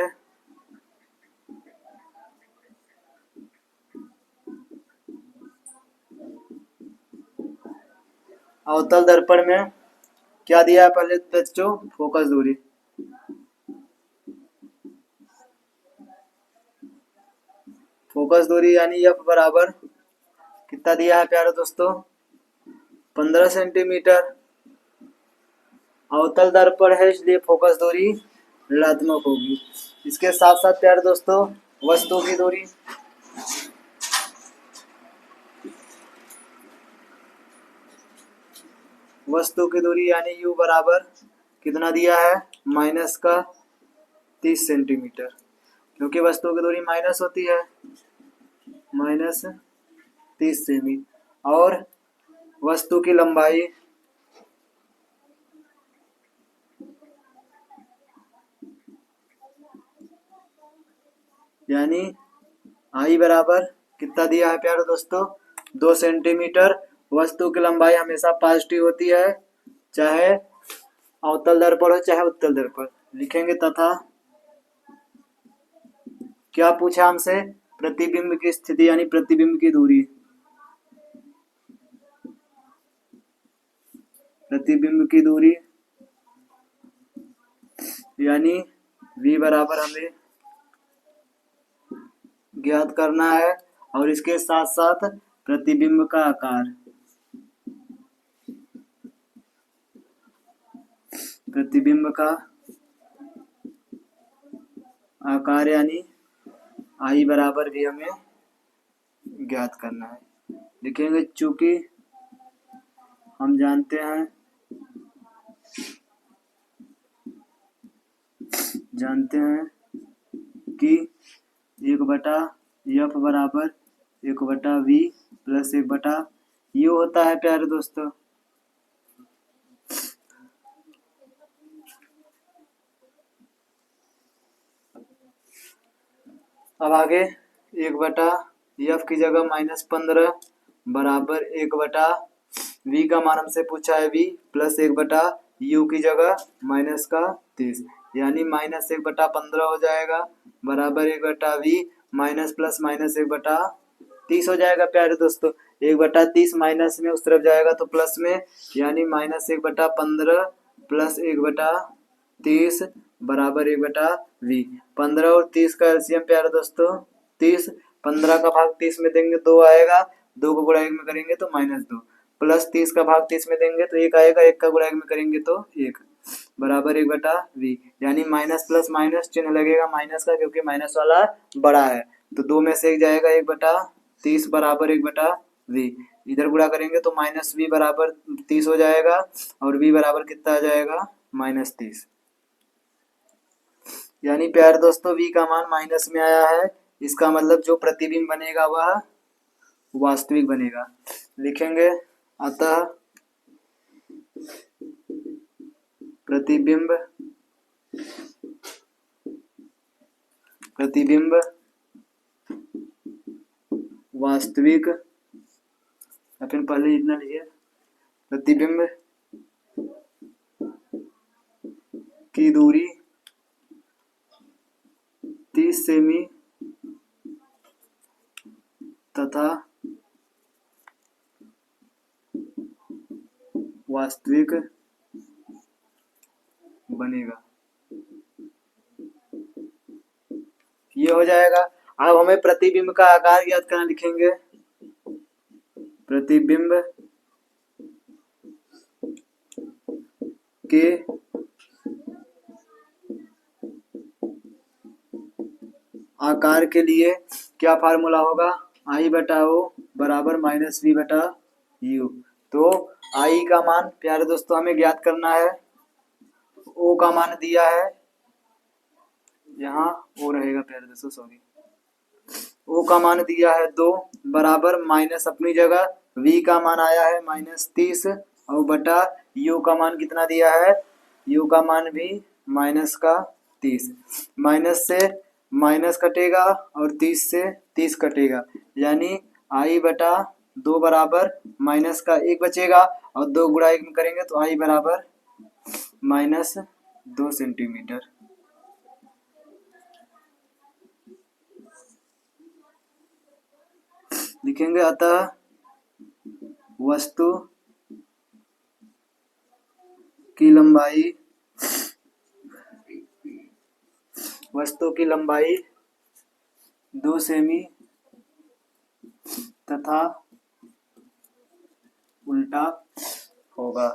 में क्या दिया है पहले बच्चों, फोकस दूरी, यानी F बराबर कितना दिया है प्यारे दोस्तों, 15 सेंटीमीटर। अवतल दर्पण है इसलिए फोकस दूरी ऋणात्मक होगी। इसके साथ साथ प्यारे दोस्तों वस्तु की दूरी, यानी U बराबर कितना दिया है, माइनस का 30 सेंटीमीटर, क्योंकि वस्तु की दूरी माइनस होती है, माइनस 30 सेमी, और वस्तु की लंबाई यानी आई बराबर कितना दिया है प्यारे दोस्तों, 2 सेंटीमीटर। वस्तु की लंबाई हमेशा पॉजिटिव होती है, चाहे अवतल दर्पण हो चाहे उत्तल दर्पण। लिखेंगे तथा क्या पूछा हमसे, प्रतिबिंब की स्थिति यानी प्रतिबिंब की दूरी, यानी V बराबर हमें ज्ञात करना है, और इसके साथ साथ प्रतिबिंब का आकार, यानी I बराबर भी हमें ज्ञात करना है। लिखेंगे चूंकि हम जानते हैं कि 1/F बराबर 1/V प्लस 1/U होता है प्यारे दोस्तों। अब आगे 1/F की जगह -15 बराबर 1/V का मान हमसे पूछा है V प्लस 1/U u की जगह माइनस का 30, यानी माइनस 1/15 हो जाएगा बराबर 1/v माइनस प्लस माइनस 1/30 हो जाएगा प्यारे दोस्तों। 1/30 माइनस में उस तरफ जाएगा तो प्लस में, यानी माइनस 1/15 प्लस 1/30 बराबर 1/v। 15 और 30 का एलसीएम प्यारे दोस्तों 30, 15 का भाग 30 में देंगे 2 आएगा, 2 को गुणा 1 में करेंगे तो -2, प्लस 30 का भाग 30 में देंगे तो 1 आएगा, 1 का गुणा 1 में करेंगे तो 1 बराबर 1/v, यानी माइनस प्लस माइनस चिन्ह लगेगा माइनस का, क्योंकि माइनस वाला बड़ा है, तो 2 में से 1 जाएगा, 1/30 बराबर 1/v। इधर गुणा करेंगे तो -v बराबर 30 हो जाएगा, और v बराबर कितना आ जाएगा -30, यानी प्यारे दोस्तों v का मान माइनस में आया है। इसका मतलब जो प्रतिबिंब बनेगा वह वास्तविक बनेगा। लिखेंगे अतः प्रतिबिंब वास्तविक, अपन पहले इतना लिखे, प्रतिबिंब की दूरी 30 सेमी तथा वास्तविक बनेगा। ये हो जाएगा। अब हमें प्रतिबिंब का आकार ज्ञात करना, लिखेंगे प्रतिबिंब के आकार के लिए क्या फार्मूला होगा, I बटा O बराबर -v बटा u। तो I का मान प्यारे दोस्तों हमें ज्ञात करना है, O का मान दिया है, यहाँ O रहेगा प्यारे दोस्तों, सॉरी, O का मान दिया है 2 बराबर माइनस अपनी जगह, V का मान आया है -30 और बटा U का मान कितना दिया है, U का मान भी माइनस का 30, माइनस से माइनस कटेगा और 30 से 30 कटेगा, यानी I बटा 2 बराबर माइनस का 1 बचेगा, और 2 गुणा 1 में करेंगे तो I बराबर -2 सेंटीमीटर। लिखेंगे अतः वस्तु की लंबाई 2 सेमी तथा उल्टा होगा।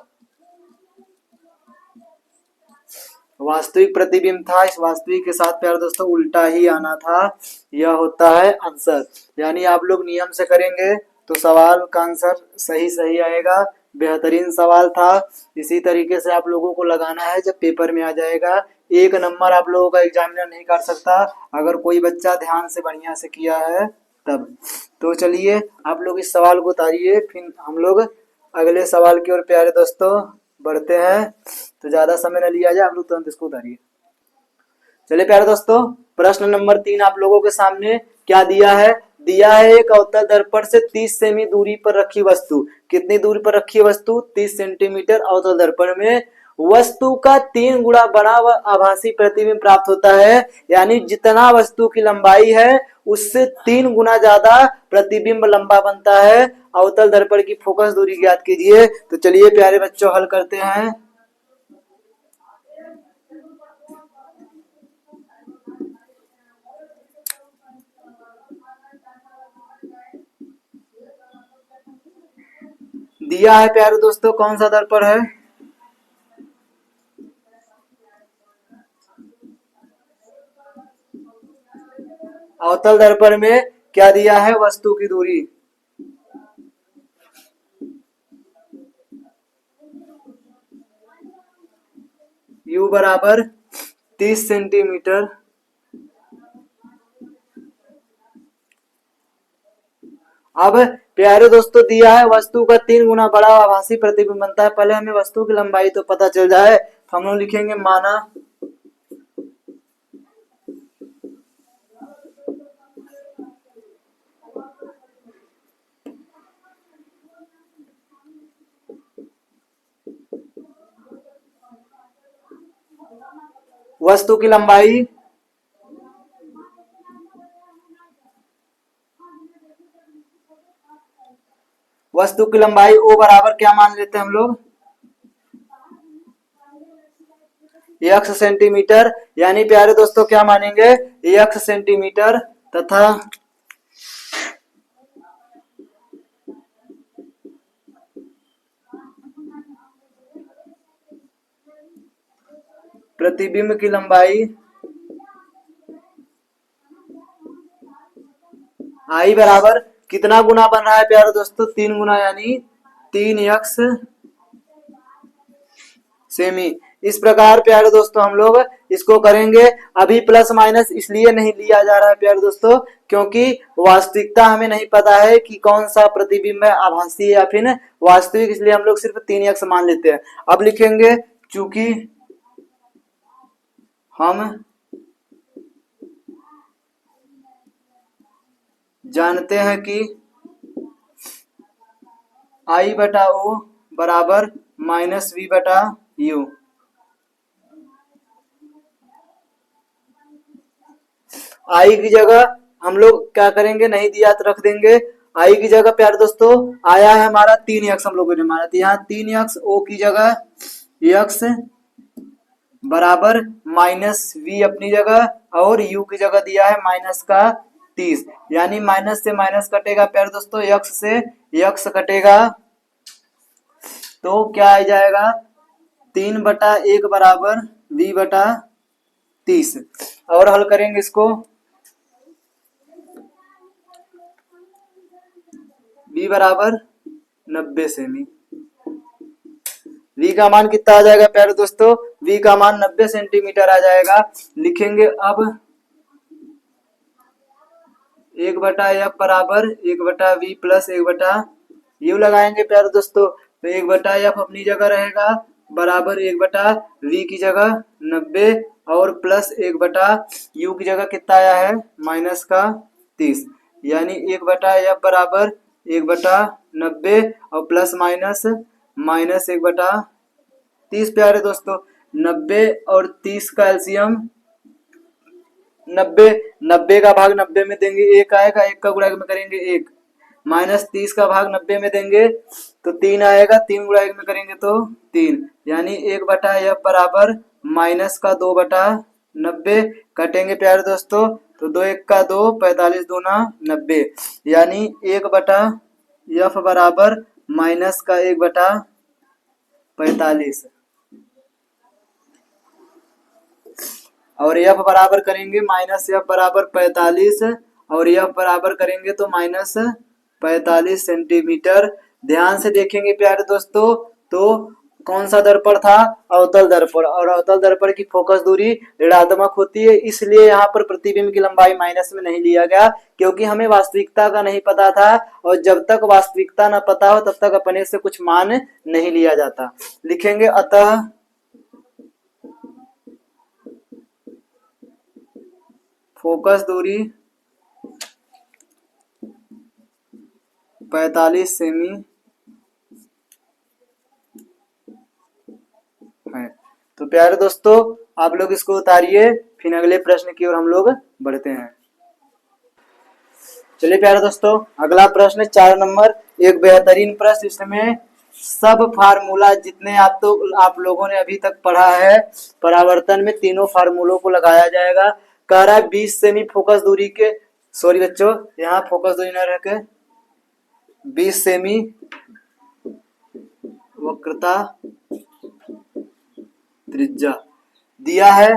वास्तविक प्रतिबिंब था, इस वास्तविक के साथ प्यारे दोस्तों उल्टा ही आना था, यह होता है आंसर। यानी आप लोग नियम से करेंगे तो सवाल का आंसर सही आएगा। बेहतरीन सवाल था। इसी तरीके से आप लोगों को लगाना है, जब पेपर में आ जाएगा 1 नंबर आप लोगों का एग्जामिनर नहीं काट सकता, अगर कोई बच्चा ध्यान से बढ़िया से किया है तब। तो चलिए आप लोग इस सवाल को उतारिए, फिर हम लोग अगले सवाल की ओर प्यारे दोस्तों बढ़ते हैं। तो ज्यादा समय न लिया जाए, आप लोग तुरंत इसको उतारिए। चलिए प्यारे दोस्तों, प्रश्न नंबर 3 आप लोगों के सामने क्या दिया है, एक अवतल दर्पण से 30 सेमी दूरी पर रखी वस्तु, कितनी दूरी पर रखी वस्तु, 30 सेंटीमीटर अवतल दर्पण में वस्तु का 3 गुना बड़ा व आभासी प्रतिबिंब प्राप्त होता है, यानी जितना वस्तु की लंबाई है उससे 3 गुना ज्यादा प्रतिबिंब लंबा बनता है। अवतल दर्पण की फोकस दूरी ज्ञात कीजिए। तो चलिए प्यारे बच्चों हल करते हैं। दिया है प्यारे दोस्तों, कौन सा दर्पण है, अवतल दर्पण में क्या दिया है, वस्तु की दूरी u बराबर 30 सेंटीमीटर। अब प्यारे दोस्तों दिया है वस्तु का 3 गुना बड़ा आभासी प्रतिबिंब बनता है। पहले हमें वस्तु की लंबाई तो पता चल जाए, तो हम लोग लिखेंगे माना वस्तु की लंबाई ओ बराबर क्या मान लेते हैं हम लोग, x सेंटीमीटर। यानी प्यारे दोस्तों क्या मानेंगे, x सेंटीमीटर तथा प्रतिबिंब की लंबाई आई बराबर कितना गुना बन रहा है प्यारे दोस्तों, 3 गुना, यानी 3x सेमी। इस प्रकार प्यारे दोस्तों हम लोग इसको करेंगे। अभी प्लस माइनस इसलिए नहीं लिया जा रहा है प्यारे दोस्तों, क्योंकि वास्तविकता हमें नहीं पता है कि कौन सा प्रतिबिंब है, आभासी है या फिर वास्तविक, इसलिए हम लोग सिर्फ 3x मान लेते हैं। अब लिखेंगे चूंकि हम जानते हैं कि I बटा O बराबर माइनस V बटा U। आई की जगह हम लोग क्या करेंगे, नहीं दिया तो रख देंगे। आई की जगह प्यारे दोस्तों आया है हमारा 3x, हम लोगों ने माना, तो यहाँ 3x, ओ की जगह x बराबर माइनस वी अपनी जगह, और u की जगह दिया है माइनस का 30। यानी माइनस से माइनस कटेगा प्यारे दोस्तों, x से x कटेगा, तो क्या आ जाएगा 3/1 बराबर v बटा 30। और हल करेंगे इसको, v बराबर 90 सेमी। v का मान कितना आ जाएगा प्यारे दोस्तों, v का मान 90 सेंटीमीटर आ जाएगा। लिखेंगे अब 1/f बराबर 1/v प्लस 1/u लगाएंगे प्यारे दोस्तों, तो 1/f अपनी जगह रहेगा बराबर 1/v की जगह 90, और प्लस 1/u की जगह कितना आया है माइनस का 30। यानी 1/f बराबर 1/90 और प्लस माइनस माइनस 1/30 प्यारे दोस्तों। 90 और 30 का एलसीएम 90 का भाग 90 में देंगे 1 आएगा, 1 का गुणा में करेंगे 1, माइनस 30 का भाग 90 में देंगे तो 3 आएगा, 3 गुणा में करेंगे तो 3। यानी 1/f बराबर माइनस का 2/90 कटेंगे प्यारे दोस्तों, तो 2 1 का 2, 45 दूना 90। यानी 1/f बराबर माइनस का 1/45, और f बराबर करेंगे माइनस f बराबर 45, और f बराबर करेंगे तो माइनस 45 सेंटीमीटर। ध्यान से देखेंगे प्यारे दोस्तों, तो कौन सा दर्पण था, अवतल दर्पण, और अवतल दर्पण की फोकस दूरी ऋणात्मक होती है, इसलिए यहाँ पर प्रतिबिंब की लंबाई माइनस में नहीं लिया गया, क्योंकि हमें वास्तविकता का नहीं पता था, और जब तक वास्तविकता न पता हो तब तक अपने से कुछ मान नहीं लिया जाता। लिखेंगे अतः फोकस दूरी 45 सेमी है। तो प्यारे दोस्तों आप लोग इसको उतारिए, फिर अगले प्रश्न की ओर हम लोग बढ़ते हैं। चलिए प्यारे दोस्तों अगला प्रश्न 4 नंबर, एक बेहतरीन प्रश्न। इसमें सब फार्मूला जितने आप लोगों ने अभी तक पढ़ा है परावर्तन में, तीनों फार्मूलों को लगाया जाएगा। कह रहा है 20 सेमी फोकस दूरी के, सॉरी बच्चों यहाँ फोकस दूरी न रखे, 20 सेमी वक्रता त्रिज्या दिया है,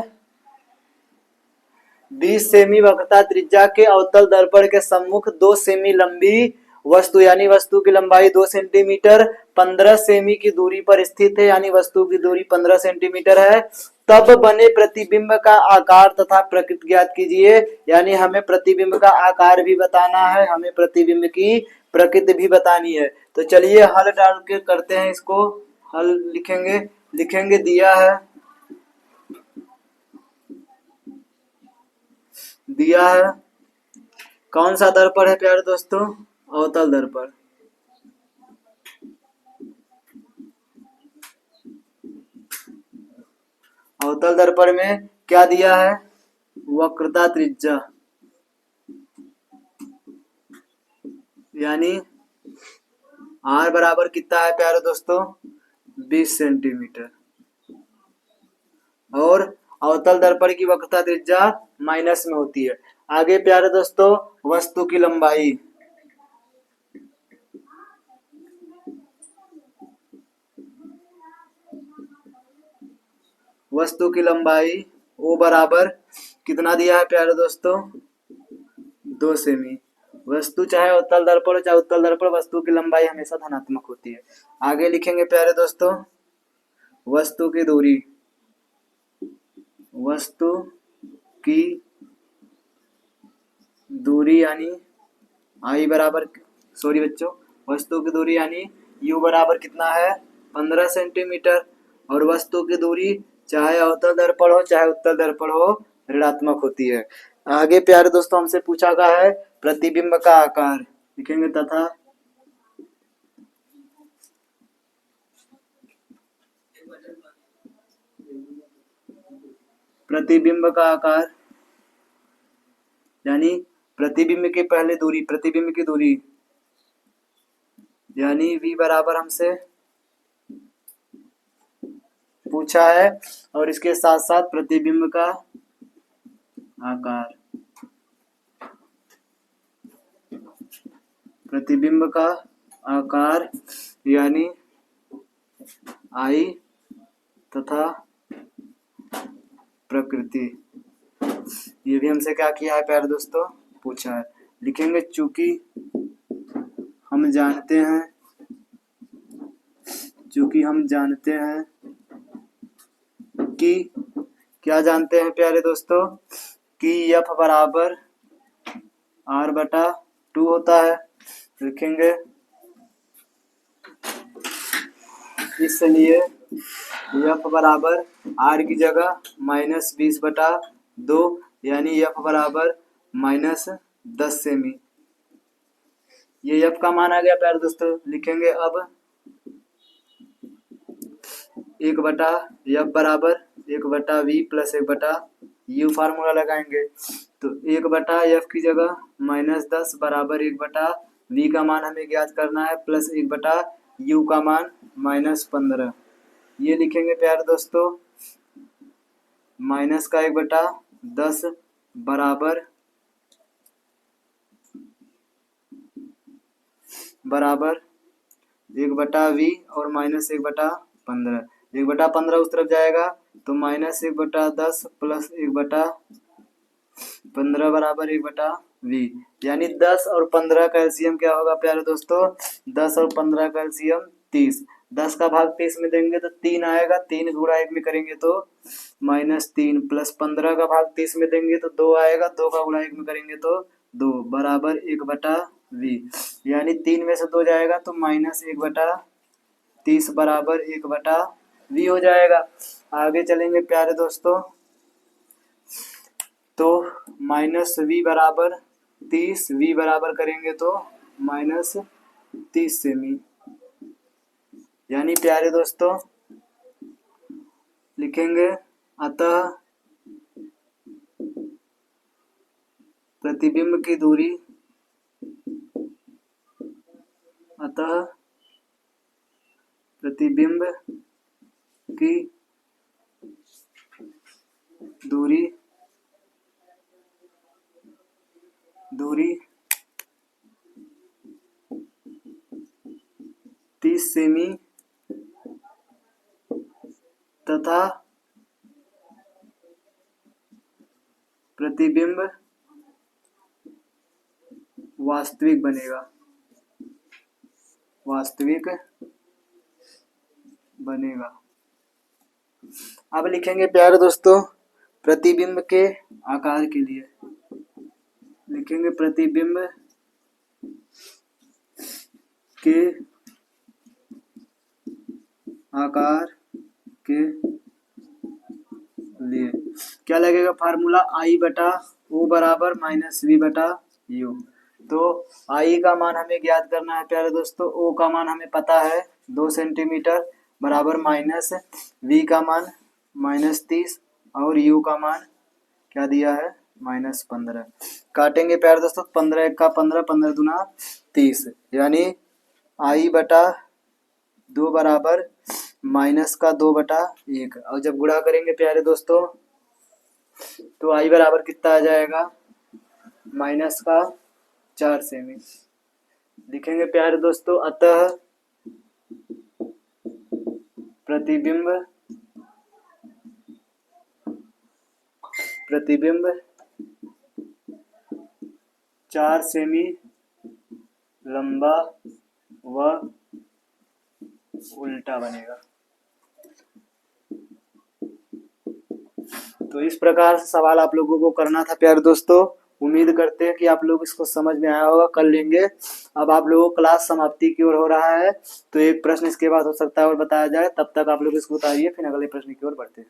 20 सेमी वक्रता त्रिज्या के अवतल दर्पण के सम्मुख 2 सेमी लंबी वस्तु, यानी वस्तु की लंबाई 2 सेंटीमीटर 15 सेमी की दूरी पर स्थित है, यानी वस्तु की दूरी 15 सेंटीमीटर है। तब बने प्रतिबिंब का आकार तथा प्रकृति ज्ञात कीजिए। यानी हमें प्रतिबिंब का आकार भी बताना है, हमें प्रतिबिंब की प्रकृति भी बतानी है। तो चलिए हल डाल के करते हैं इसको, हल लिखेंगे दिया है कौन सा दर्पण है प्यारे दोस्तों, अवतल दर्पण। अवतल दर्पण में क्या दिया है, वक्रता त्रिज्या, यानी आर बराबर कितना है प्यारे दोस्तों, 20 सेंटीमीटर। और अवतल दर्पण की वक्रता त्रिज्या माइनस में होती है। आगे प्यारे दोस्तों, वस्तु की लंबाई, वस्तु की लंबाई ओ बराबर कितना दिया है प्यारे दोस्तों, 2 सेमी। वस्तु चाहे अवतल दर्पण चाहे उत्तल दर्पण, वस्तु की लंबाई हमेशा धनात्मक होती है। आगे लिखेंगे प्यारे दोस्तों, वस्तु की दूरी, वस्तु की दूरी यानी आई बराबर, सॉरी बच्चों, वस्तु की दूरी यानी यू बराबर कितना है, 15 सेंटीमीटर। और वस्तु की दूरी चाहे अवतल दर्पण हो चाहे उत्तल दर्पण हो ऋणात्मक होती है। आगे प्यारे दोस्तों हमसे पूछा गया है प्रतिबिंब का आकार, लिखेंगे तथा प्रतिबिंब का आकार, यानी प्रतिबिंब के पहले दूरी, प्रतिबिंब की दूरी यानी v बराबर हमसे पूछा है। और इसके साथ साथ प्रतिबिंब का आकार, प्रतिबिंब का आकार यानी आई तथा प्रकृति, ये भी हमसे क्या किया है प्यारे दोस्तों, पूछा है। लिखेंगे चूंकि हम जानते हैं, चूंकि हम जानते हैं कि, क्या जानते हैं प्यारे दोस्तों, कि F बराबर R/2 होता है। लिखेंगे इसलिए F बराबर R की जगह -20/2, यानी F बराबर -10 सेमी। ये F का मान आ गया प्यारे दोस्तों। लिखेंगे अब 1/F बराबर 1/V प्लस 1/U, फार्मूला लगाएंगे तो 1/F की जगह -10 बराबर 1/V का मान हमें ज्ञात करना है, प्लस 1/U का मान -15। ये लिखेंगे प्यारे दोस्तों, माइनस का 1/10 बराबर 1/V और -1/15। 1/15 उस तरफ जाएगा तो -1/10 प्लस 1/15 बराबर 1/V, यानी 10 और 15 का एलसीएम क्या होगा प्यारे दोस्तों, 10 और 15 का एलसीएम 30। 10 का भाग 30 में देंगे तो 3 आएगा, 3 गुणा 1 में करेंगे तो -3, प्लस 15 का भाग 30 में देंगे तो 2 आएगा, 2 का गुणा 1 में करेंगे तो 2 बराबर 1/V, यानी 3 में से 2 जाएगा तो -1/30 बराबर 1/V हो जाएगा। आगे चलेंगे प्यारे दोस्तों, तो -V बराबर 30, V बराबर करेंगे तो -30 सेमी, यानी प्यारे दोस्तों लिखेंगे अतः प्रतिबिंब की दूरी, अतः प्रतिबिंब की दूरी 30 सेमी तथा प्रतिबिंब वास्तविक बनेगा, वास्तविक बनेगा। अब लिखेंगे प्यारे दोस्तों प्रतिबिंब के आकार के लिए, लिखेंगे प्रतिबिंब के आकार के लिए क्या लगेगा फार्मूला, I/O बराबर -V/U। तो I का मान हमें ज्ञात करना है प्यारे दोस्तों, O का मान हमें पता है 2 सेंटीमीटर बराबर -V का मान -30 और u का मान क्या दिया है -15। काटेंगे प्यारे दोस्तों, 15 1 का 15, 15 दूना 30, यानी I/2 बराबर -2/1। और जब गुणा करेंगे प्यारे दोस्तों तो I बराबर कितना आ जाएगा -4 सेमी। लिखेंगे प्यारे दोस्तों, अतः प्रतिबिंब 4 सेमी लंबा व उल्टा बनेगा। तो इस प्रकार से सवाल आप लोगों को करना था प्यारे दोस्तों। उम्मीद करते हैं कि आप लोग इसको समझ में आया होगा, कर लेंगे। अब आप लोगों को क्लास समाप्ति की ओर हो रहा है, तो एक प्रश्न इसके बाद हो सकता है और बताया जाए, तब तक आप लोग इसको उतारिए, फिर अगले प्रश्न की ओर बढ़ते हैं।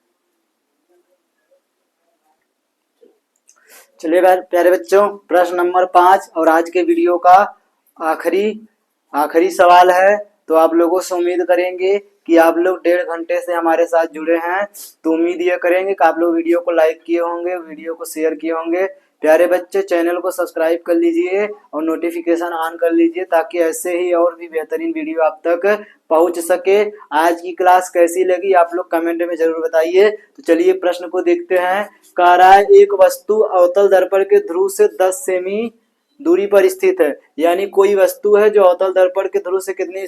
चलिए प्यारे बच्चों, प्रश्न नंबर 5 और आज के वीडियो का आखिरी सवाल है। तो आप लोगों से उम्मीद करेंगे कि आप लोग 1.5 घंटे से हमारे साथ जुड़े हैं, तो उम्मीद ये करेंगे कि आप लोग वीडियो को लाइक किए होंगे, वीडियो को शेयर किए होंगे। प्यारे बच्चे, चैनल को सब्सक्राइब कर लीजिए और नोटिफिकेशन ऑन कर लीजिए, ताकि ऐसे ही और भी बेहतरीन वीडियो आप तक पहुंच सके। आज की क्लास कैसी लगी आप लोग कमेंट में जरूर बताइए। तो चलिए प्रश्न को देखते हैं। कह रहा है एक वस्तु अवतल दर्पण के ध्रुव से 10 सेमी दूरी पर स्थित है, यानी कोई वस्तु है जो अवतल दर्पण के ध्रुव से कितनी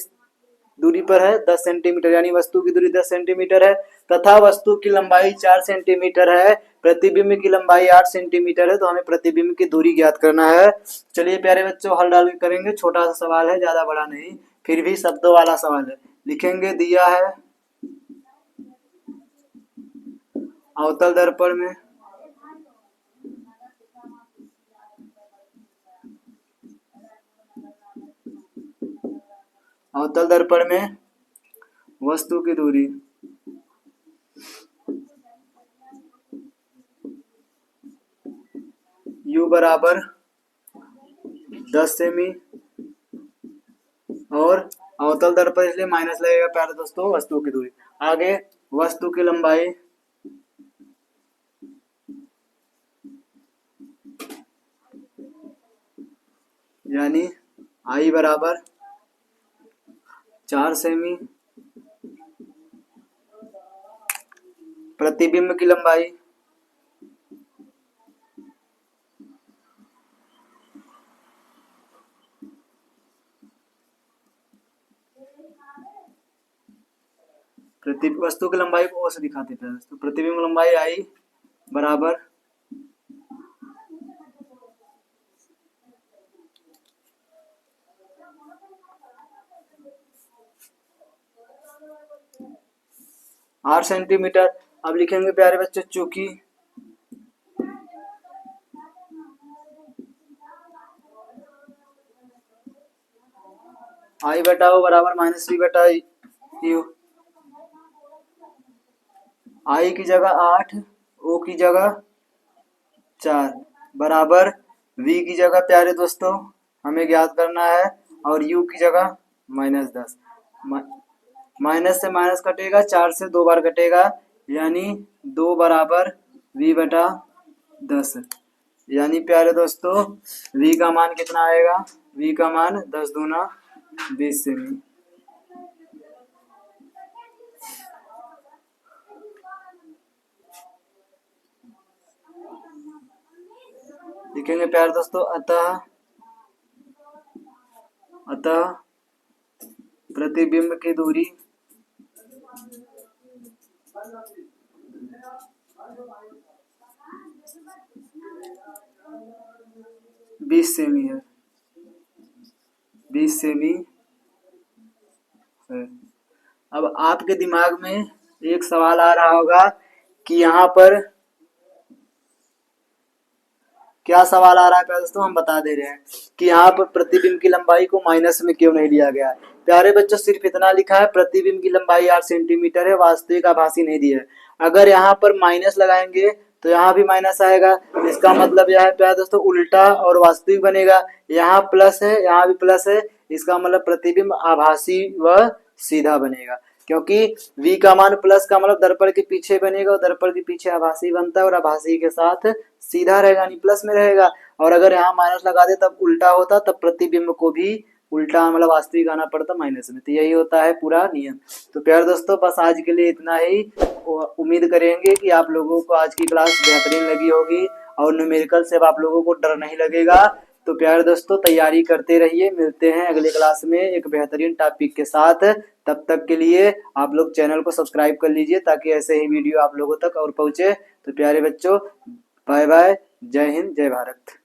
दूरी पर है 10 सेंटीमीटर, यानी वस्तु की दूरी 10 सेंटीमीटर है, तथा वस्तु की लंबाई 4 सेंटीमीटर है, प्रतिबिंब की लंबाई 8 सेंटीमीटर है। तो हमें प्रतिबिंब की दूरी ज्ञात करना है। चलिए प्यारे बच्चों, हल डाल करेंगे। छोटा सा सवाल है, ज्यादा बड़ा नहीं, फिर भी शब्दों वाला सवाल है। लिखेंगे, दिया है अवतल दर्पण में वस्तु की दूरी u बराबर 10 सेमी, और अवतल दर्पण इसलिए माइनस लगेगा प्यारे दोस्तों, वस्तु की दूरी। आगे वस्तु की लंबाई यानी I बराबर 4 सेमी, प्रतिबिंब की लंबाई वस्तु की लंबाई को से दिखाते थे दोस्तों। प्रतिबिंब लंबाई I बराबर 8 सेंटीमीटर। अब लिखेंगे प्यारे बच्चे, चूंकि I बटा O बराबर -V बटा U, I की जगह 8, O की जगह 4 बराबर V की जगह प्यारे दोस्तों हमें ज्ञात करना है, और U की जगह -10। माइनस से माइनस कटेगा, 4 से 2 बार कटेगा, यानी 2 बराबर V बटा 10। यानी प्यारे दोस्तों V का मान कितना आएगा, V का मान 10 दूना 20 सेमी। लिखेंगे प्यारे दोस्तों, अतः प्रतिबिंब की दूरी बीस सेमी है। अब आपके दिमाग में एक सवाल आ रहा होगा कि यहाँ पर क्या सवाल आ रहा है दोस्तों, हम बता दे रहे हैं कि यहाँ पर प्रतिबिंब की लंबाई को माइनस में क्यों नहीं लिया गया है। प्यारे बच्चों, सिर्फ इतना लिखा है प्रतिबिंब की लंबाई 8 सेंटीमीटर है, वास्तविक आभासी नहीं दिया है। अगर यहाँ पर माइनस लगाएंगे तो यहाँ भी माइनस आएगा, इसका मतलब यह है प्यारे दोस्तों उल्टा और वास्तविक बनेगा। यहाँ प्लस है, यहाँ भी प्लस है, इसका मतलब प्रतिबिंब आभासी व सीधा बनेगा। क्योंकि v का मान प्लस का मतलब दर्पण के पीछे बनेगा और दर्पण के पीछे आभासी बनता है और आभासी के साथ सीधा रहेगा यानी प्लस में रहेगा। और अगर यहाँ माइनस लगा दे तब उल्टा होता, तब प्रतिबिंब को भी उल्टा मतलब वास्तविक आना पड़ता माइनस में। तो यही होता है पूरा नियम। तो प्यारे दोस्तों बस आज के लिए इतना ही। उम्मीद करेंगे कि आप लोगों को आज की क्लास बेहतरीन लगी होगी और न्यूमेरिकल से अब आप लोगों को डर नहीं लगेगा। तो प्यारे दोस्तों तैयारी करते रहिए, मिलते हैं अगले क्लास में एक बेहतरीन टॉपिक के साथ। तब तक के लिए आप लोग चैनल को सब्सक्राइब कर लीजिए ताकि ऐसे ही वीडियो आप लोगों तक और पहुंचे। तो प्यारे बच्चों बाय बाय, जय हिंद जय भारत।